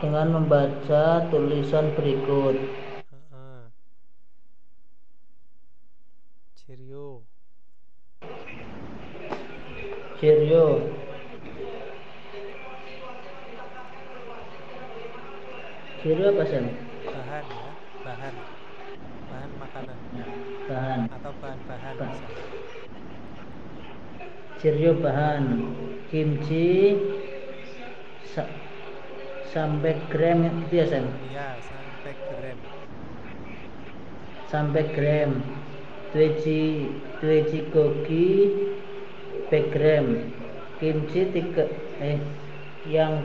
dengan membaca tulisan berikut. Cheerio. Cheerio apa Sam? Bahan. makanan bahan atau bahan-bahan Ba- misalnya. Jiryo bahan kimchi sampai gram itu ya Sam? Iya, sampai gram. Sampai gram tueji gogi gram kimchi yang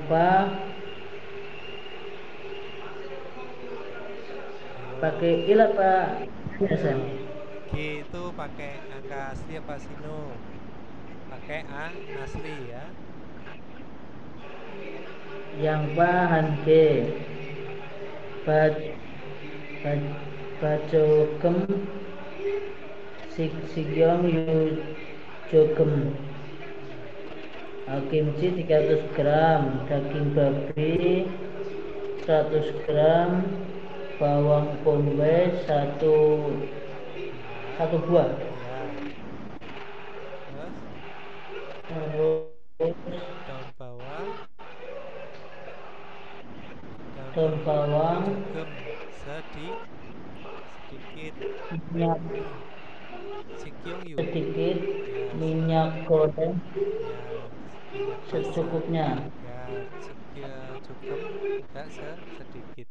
pakai ilat Pak ya Sam? G itu pakai angka asli apa sino? Pakai A asli ya. Yang bahan G bacogem sikyong yu jogem kimchi 300 gram, daging babi 100 gram, bawang bombay satu buah. Ya. Terus daun bawang jogem sedikit minyak sikyong yu sedikit, minyak goreng ya, secukupnya. Ya, jogem tidak sedikit.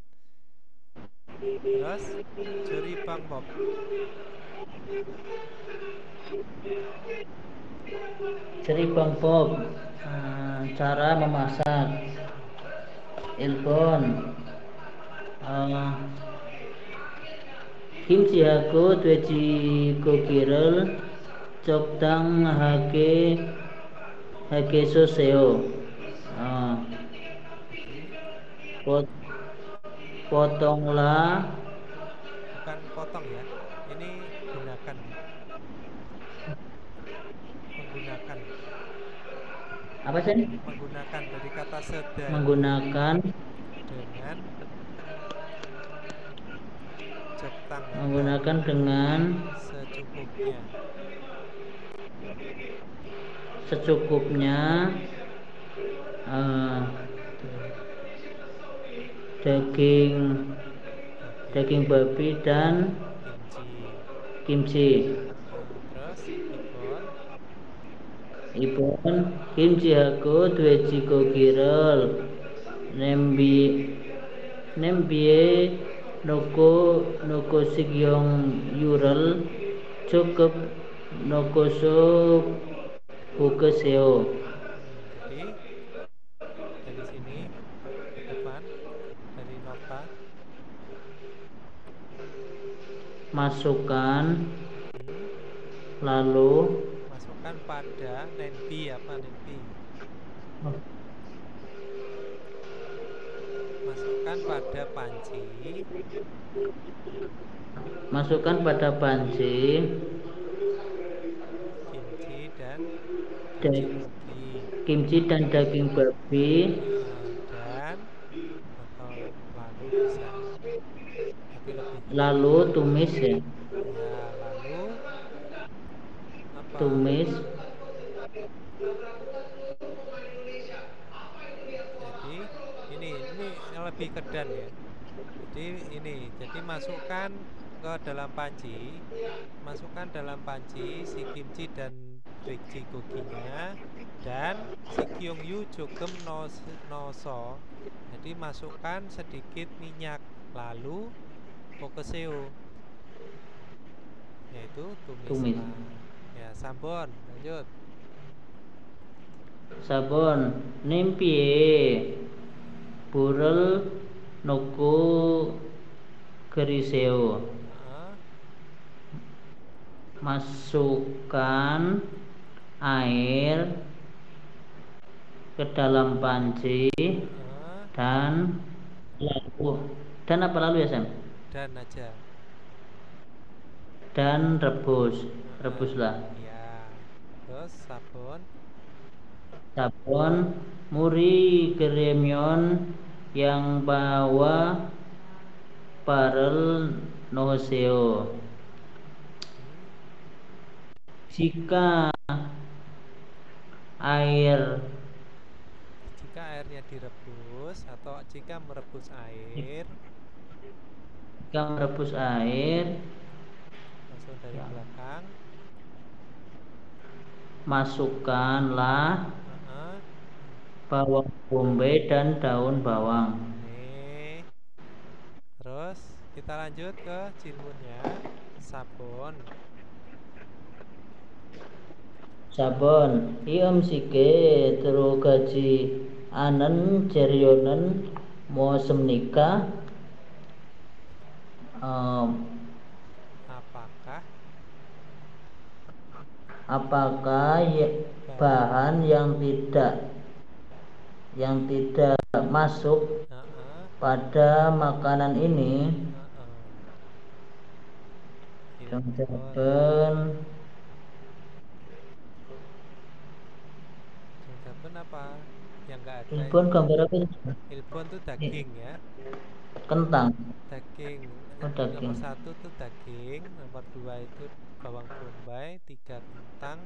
Terus curi bangkok. Ceri bangkok, cara memasak. Ilbon kimchi hago tueji gogirel chokdang hage soseo potonglah, Bukan potong ya, ini gunakan. Menggunakan apa sih? Menggunakan dari kata sedang. Menggunakan Dengan cektang. Menggunakan dengan secukupnya. Daging babi dan kimchi. Terus Ibon kimchi hago tueji gogirel nembie noko sikyong yural cukup nokoso bukeseo. Jadi dari sini ke depan dari nota masukkan lalu masukkan pada nenpi apa nenpi masukkan pada panci kimchi dan daging babi dan atau lalu bisa tapi lebih lalu tumis ya, lalu apa? Tumis. Jadi ini lebih kedan ya. Jadi masukkan ke dalam panci si kimchi dan biji goginya dan si kyongyu jogem noso. Jadi masukkan sedikit minyak lalu pokeseo yaitu tumis. Ya, sabon lanjut. Sabon nempie burel noko geriseo. Masukkan air ke dalam panci dan apa lalu ya Sam? Dan aja. Dan rebuslah. Ya. Terus sabon muri geremyon yang bawa parel nohoseo. Jika airnya direbus atau jika merebus air langsung dari Ya. belakang. Masukkanlah Heeh. bawang bombay dan daun bawang. Nih. Terus kita lanjut ke cilmunnya. Sabun. Sabun sike tero gaji anen jerionen mo semnika apakah bahan yang tidak masuk pada makanan ini? Sabun apa yang enggak ada? Ilbon gambar apa? Ilbon tuh daging ya. Kentang. Daging. Daging. Nomor 1 tuh daging, nomor 2 itu bawang bombay, 3 kentang,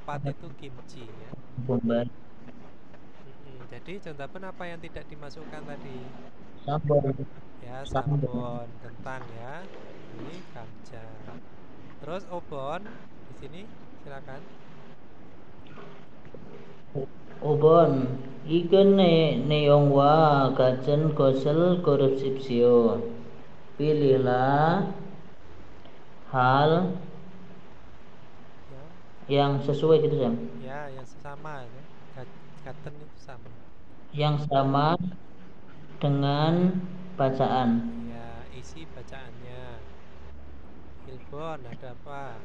4 itu kimchi ya. Bombay. Jadi contohnya apa yang tidak dimasukkan tadi? Sabun. Ya, sabun, kentang ya. Ini kamja. Terus obon di sini silakan. Obon ikan neongwa gajen gosel korupsipsio. Pilihlah hal yang sesuai gitu Sam. Ya, yang sama ya. Gaten itu sama. Yang sama dengan bacaan. Ya, isi bacaannya. Ilbon ada apa?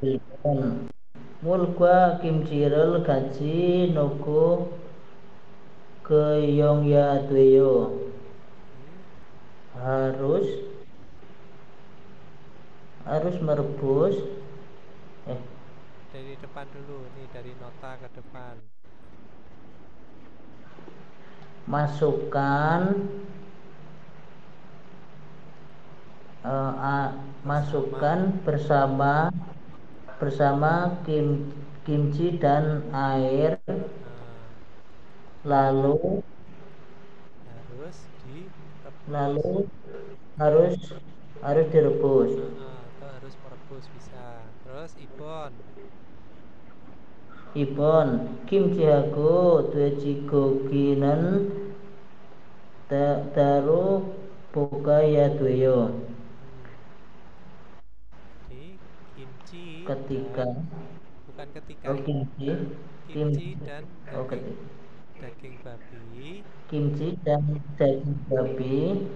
Ilbon mulkwa kimchirel gaji noko keyong ya tuyo. Harus merebus dari depan dulu nih, dari nota ke depan. Masukkan bersama kimchi dan air. Lalu harus direbus. Atau harus merebus bisa. Terus Ibon kimchi hago tuejigoginan taru bukaya tuyo. Kimchi dan daging babi. Kimchi dan daging babi.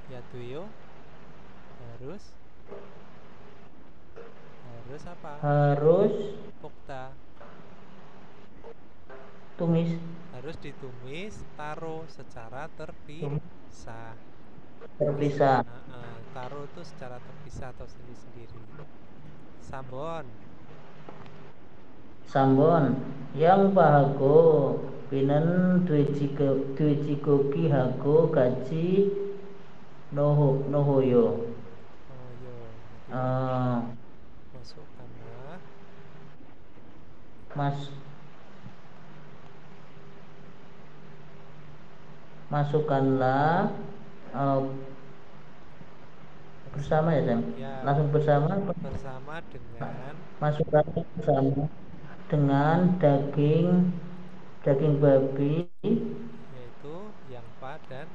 Ya tuyo harus apa? Harus tumis. Harus ditumis, taruh secara terpisah. Taruh itu secara terpisah atau sendiri-sendiri. Sambon yang bahago pinan duijigogi hago gaji nohoyo. Masukkanlah bersama ya Sam? Ya, langsung bersama dengan masukkan bersama dengan daging babi, yaitu yang pa dan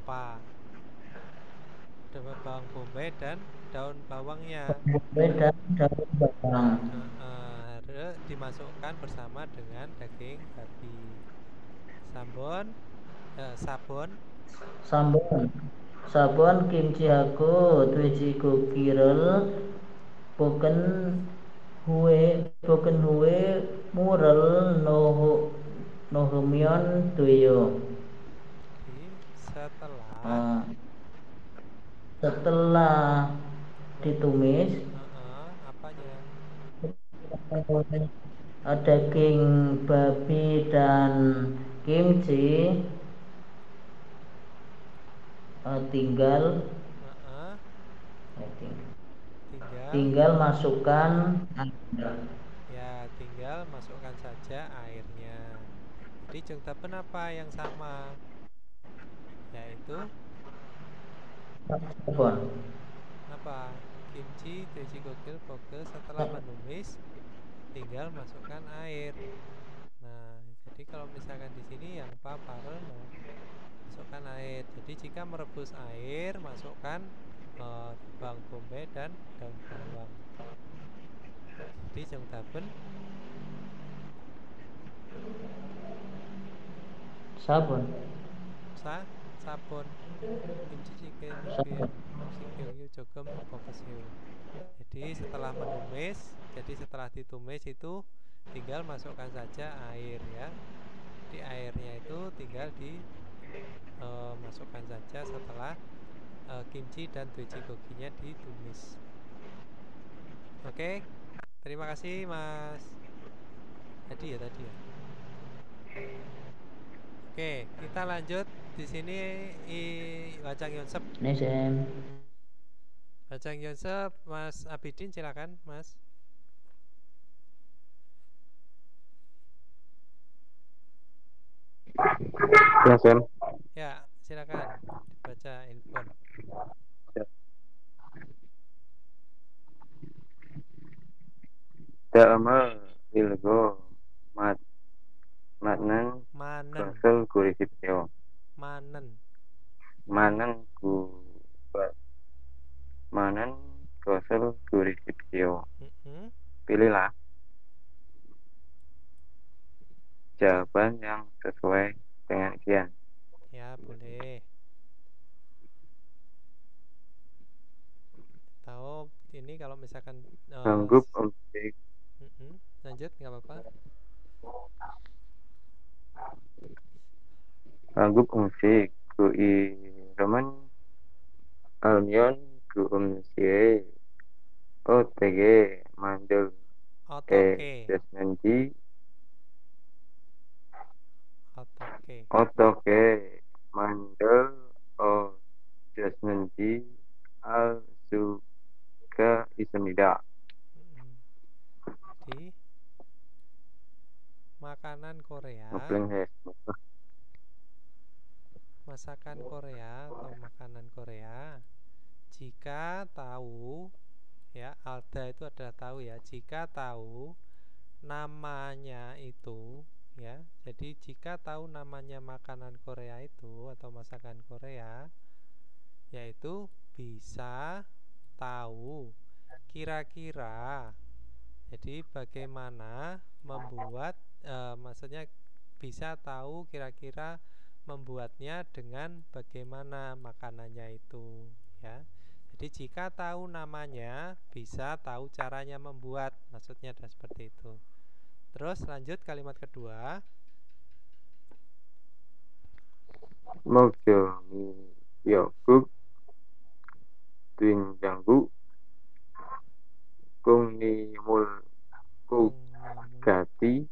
pa. Bawang bombay dan daun bawangnya. Harus dimasukkan bersama dengan daging babi. Sabun kimchi hago tuijigo kirel boken huwe murel nohumyon tuyo. Setelah ditumis daging babi dan kimchi tinggal masukkan ya, tinggal masukkan saja airnya. Jadi contohnya apa yang sama, yaitu Apa? Apa? Kimchi, Twiji Gokil, Poke setelah menumis tinggal masukkan air. Nah, jadi kalau misalkan di sini yang papareno masukkan air. Jadi jika merebus air, masukkan bawang bombay dan daun bawang. Jadi jang taben Sabun. sabun kimchi chicken Sabun. sikyo jogem kokesyo. Jadi setelah menumis, jadi setelah ditumis itu tinggal masukkan saja air ya. Di airnya itu tinggal masukkan saja setelah kimchi dan twiji goginya ditumis. Oke, terima kasih Mas tadi ya. Oke, kita lanjut di sini Wajang Yonsep. Nesem. Wajang Yonsep, Mas Abidin silakan, Mas. Ya, Sam. Ya, silakan dibaca infon. Da'ama ilgo matnan kosel kurisipyo. Manen kosel kurisipyo. Pilihlah jawaban yang sesuai dengan kian. Ya, boleh. Tahu ini kalau misalkan Sanggup umsik. Lanjut, nggak apa-apa. Sanggup umsik ku iraman almion ku umsie OTG mandel desnanji otoke mandel o desnanji al suka isemida. Jadi makanan Korea, masakan Korea atau makanan Korea, jika tahu ya, Alda itu adalah tahu ya, jika tahu namanya itu ya, jadi jika tahu namanya makanan Korea itu atau masakan Korea, yaitu bisa tahu kira-kira, jadi bagaimana membuat maksudnya bisa tahu kira-kira membuatnya dengan bagaimana makanannya itu ya. Jadi jika tahu namanya bisa tahu caranya membuat, maksudnya adalah seperti itu. Terus lanjut kalimat kedua. Mokyo mi yokuk tuing janggu kung ni mul kuk gati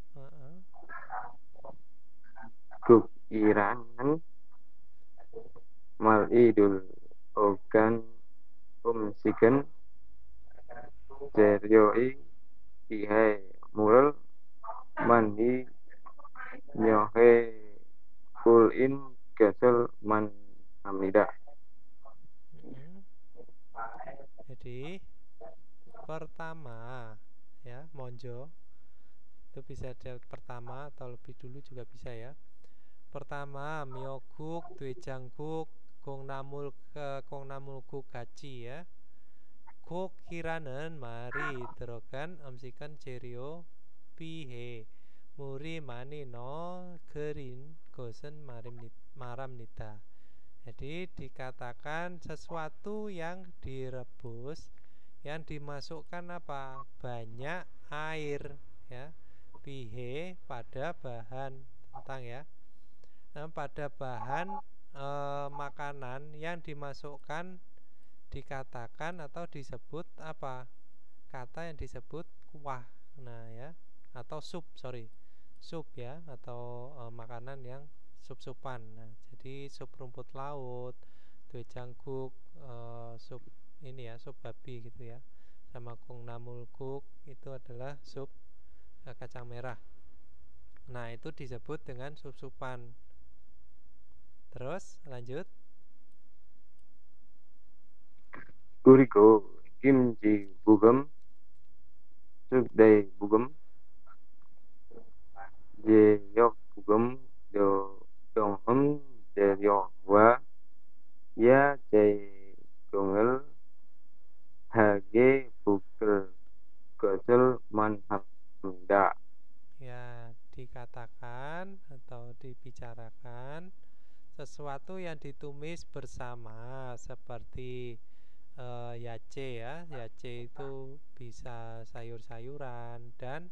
kuk iranan mal idul ogan siken jerioi ihai mural mandi nyohe kulin gasel man hamida. Jadi pertama ya, monjo itu bisa ada pertama atau lebih dulu juga bisa ya. Pertama mioguk due jangguk kong namul guk gaji ya. Guk kiranen mari terokan amsikan jerio pihe muri mani no gerin gosen maram nita. Jadi dikatakan sesuatu yang direbus yang dimasukkan apa? Banyak air ya. Pihe pada bahan tentang ya. Nah, pada bahan makanan yang dimasukkan dikatakan atau disebut apa? Kata yang disebut kuah. Nah ya, atau sup ya, atau makanan yang sup-supan. Nah, jadi sup rumput laut, due jangguk, sup ini ya, sup babi gitu ya, sama kung namul guk itu adalah sup kacang merah. Nah itu disebut dengan sup-supan. Terus lanjut. 그리고 김치 부금, 쑥대 부금, 제육 부금, 경험 재료와 야채종을 하게 볶을 것을 원합니다. Ya, dikatakan atau dibicarakan sesuatu yang ditumis bersama seperti yace ya. Yace itu bisa sayur-sayuran dan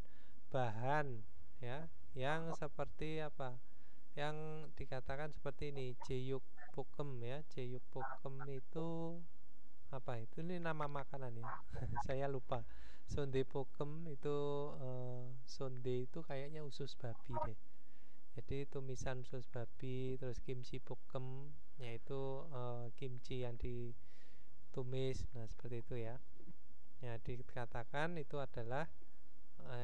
bahan ya yang seperti apa? Yang dikatakan seperti ini, jeyuk pokem ya. Jeyuk pokem itu apa itu? Ini nama makanan ya. Saya lupa. Sonde pokem itu sonde itu kayaknya usus babi deh. Jadi tumisan usus babi, terus kimchi pokem yaitu kimchi yang ditumis. Nah, seperti itu ya. Ya, dikatakan itu adalah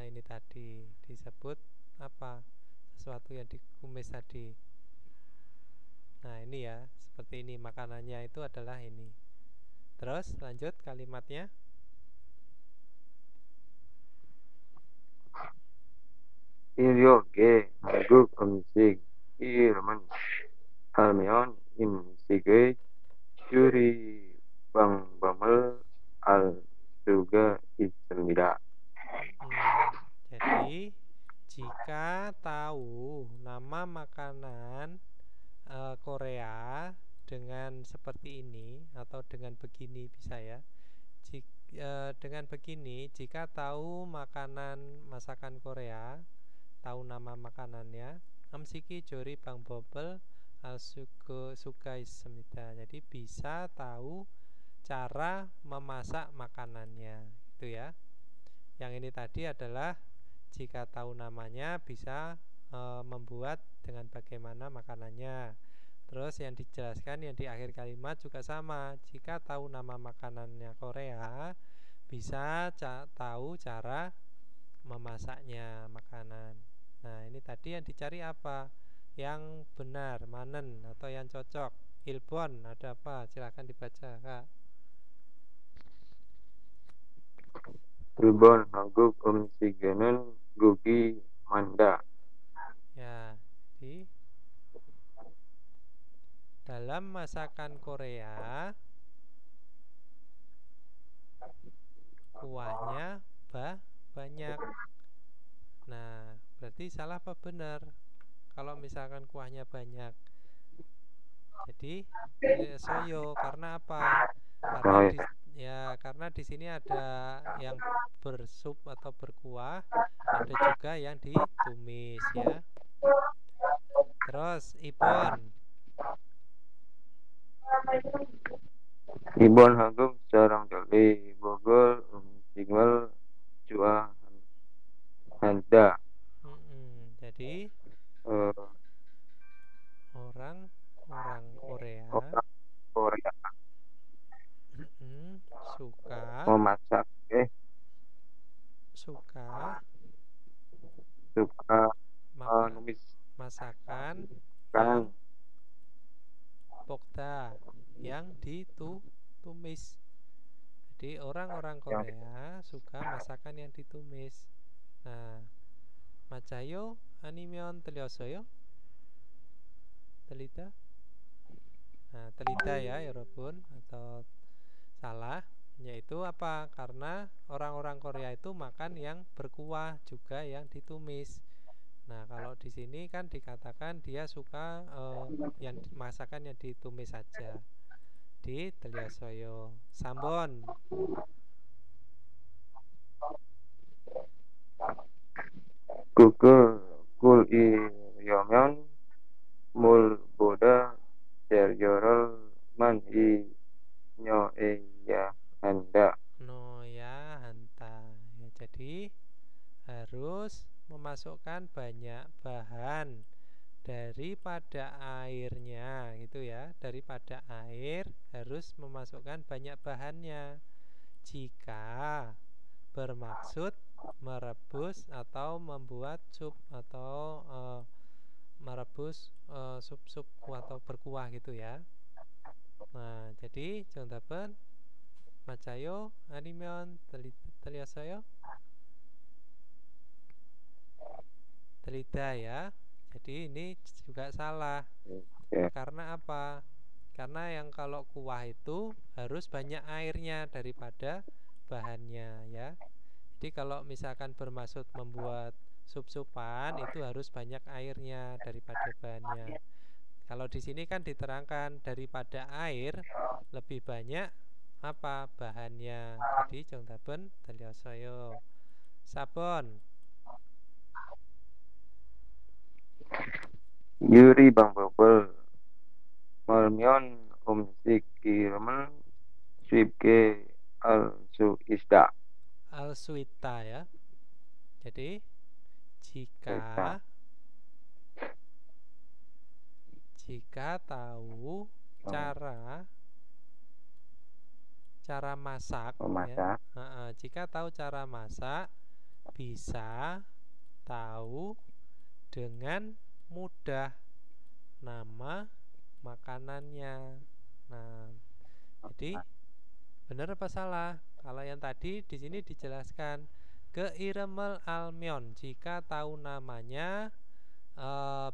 ini tadi disebut apa? Sesuatu yang dikumis tadi. Nah, ini ya, seperti ini makanannya itu adalah ini. Terus lanjut kalimatnya. 이렇게 한국 음식 이름은 하면 음식의 조리 방법을 알 수가 있습니다. Jadi jika tahu nama makanan Korea dengan seperti ini atau dengan begini bisa ya. Dengan begini, jika tahu masakan Korea, tahu nama makanannya, amsiki jori bang bobel suka ismita. Jadi bisa tahu cara memasak makanannya, itu ya. Yang ini tadi adalah jika tahu namanya bisa membuat dengan bagaimana makanannya. Terus yang dijelaskan yang di akhir kalimat juga sama. Jika tahu nama makanannya Korea, bisa tahu cara memasaknya makanan. Nah, ini tadi yang dicari apa? Yang benar, manen atau yang cocok. Ilbon, ada apa? Silakan dibaca, Kak. 일본 한국 음식에는 고기 많다. Ya, di dalam masakan Korea kuahnya banyak. Nah, berarti salah apa benar? Kalau misalkan kuahnya banyak, jadi soyo karena apa? Karena di sini ada yang bersup atau berkuah, ada juga yang ditumis ya. Terus Ibon. 이번 한국 사람들이 먹을 음식을 좋아한다. Jadi orang Korea suka memasak menumis masakan pokda yang ditumis. Jadi orang-orang Korea suka masakan yang ditumis. Nah, macayo animeon teliosoyo telita. Nah, telita ya Yorobun atau salah, yaitu apa? Karena orang-orang Korea itu makan yang berkuah juga yang ditumis. Nah, kalau di sini kan dikatakan dia suka yang masakan yang ditumis saja. Di teliosoyo sambon. 꿀이려면 물보다 재료를 많이 넣어야 한다. Noya hanta. Ya, jadi harus memasukkan banyak bahan daripada airnya gitu ya. Daripada air harus memasukkan banyak bahannya jika bermaksud merebus atau membuat sup atau merebus sup-sup atau berkuah gitu ya. Nah, jadi jontapen 맞아요? 아니면 들렸어요? Terlidah ya. Jadi ini juga salah. Karena apa? Karena yang kalau kuah itu harus banyak airnya daripada bahannya ya. Jadi kalau misalkan bermaksud membuat sup-supan itu harus banyak airnya daripada bahannya. Kalau di sini kan diterangkan daripada air lebih banyak apa bahannya. Jadi 정답은 들렸어요. 4번. 유리 방법을 멀면 음식 기름을 쉽게 알 수 있다. 알 수 있다 ya. Jadi jika tahu cara masak ya. Jika tahu cara masak bisa tahu dengan mudah nama makanannya. Nah, jadi benar apa salah? Kalau yang tadi di sini dijelaskan keiremel almyon, jika tahu namanya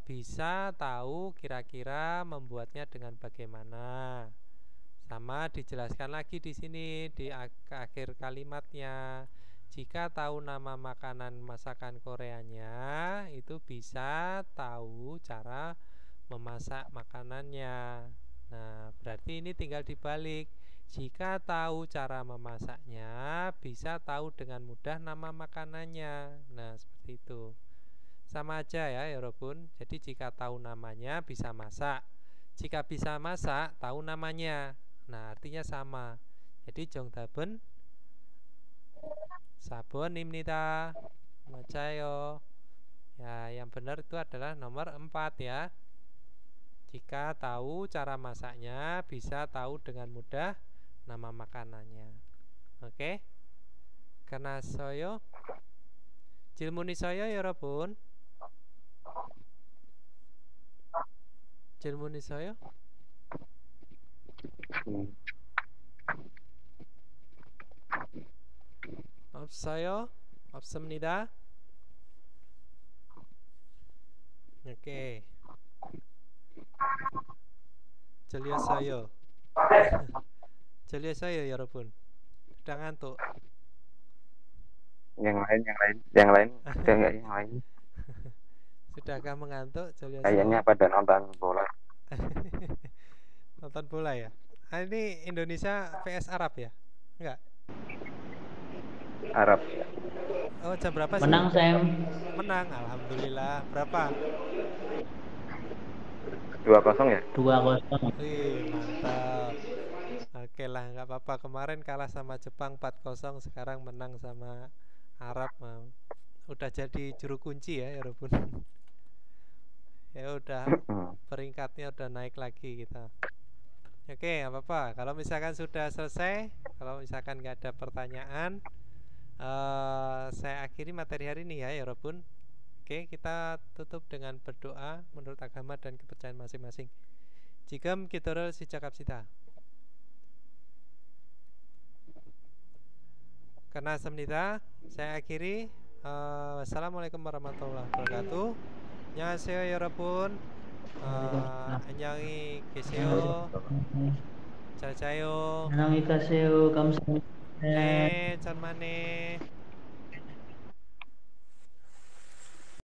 bisa tahu kira-kira membuatnya dengan bagaimana. Sama dijelaskan lagi di sini di akhir kalimatnya. Jika tahu nama makanan masakan Koreanya, itu bisa tahu cara memasak makanannya. Nah, berarti ini tinggal dibalik. Jika tahu cara memasaknya, bisa tahu dengan mudah nama makanannya. Nah, seperti itu. Sama aja ya, Yorobun. Jadi jika tahu namanya bisa masak. Jika bisa masak, tahu namanya. Nah, artinya sama. Jadi 정답은 4번입니다. 맞아요. Ya, yang benar itu adalah nomor 4 ya. Jika tahu cara masaknya, bisa tahu dengan mudah nama makanannya. Oke? Kanas어요? 질문 있어요, 여러분? 질문 있어요? 없어요? 없습니다. 오케이. 들렸어요. 들렸어요, 여러분. Sudah ngantuk. Yang lain udah nggak yang lain. Sudahkah mengantuk? Kayaknya pada nonton bola. Nonton bola ya? Ah, ini Indonesia vs Arab ya? Enggak? Arab. Oh, jam berapa sih? Menang, Sam. Menang, alhamdulillah. Berapa? 2-0 ya? 2-0. Wih, mantap. Oke lah, nggak apa-apa. Kemarin kalah sama Jepang 4-0, sekarang menang sama Arab. Udah jadi juru kunci ya, Yorobun. Ya udah, peringkatnya udah naik lagi kita. Oke, nggak apa-apa. Kalau misalkan sudah selesai, kalau misalkan nggak ada pertanyaan, saya akhiri materi hari ini ya, Yorobun. Oke, kita tutup dengan berdoa menurut agama dan kepercayaan masing-masing. Jigam kitorol sijakapsita. Karena semnita, saya akhiri. Wassalamualaikum warahmatullahi wabarakatuh. 안녕하세요, 여러분. 안녕히 계세요. 잘 자요. 안녕히 가세요. 감사합니다. 네, 천만에.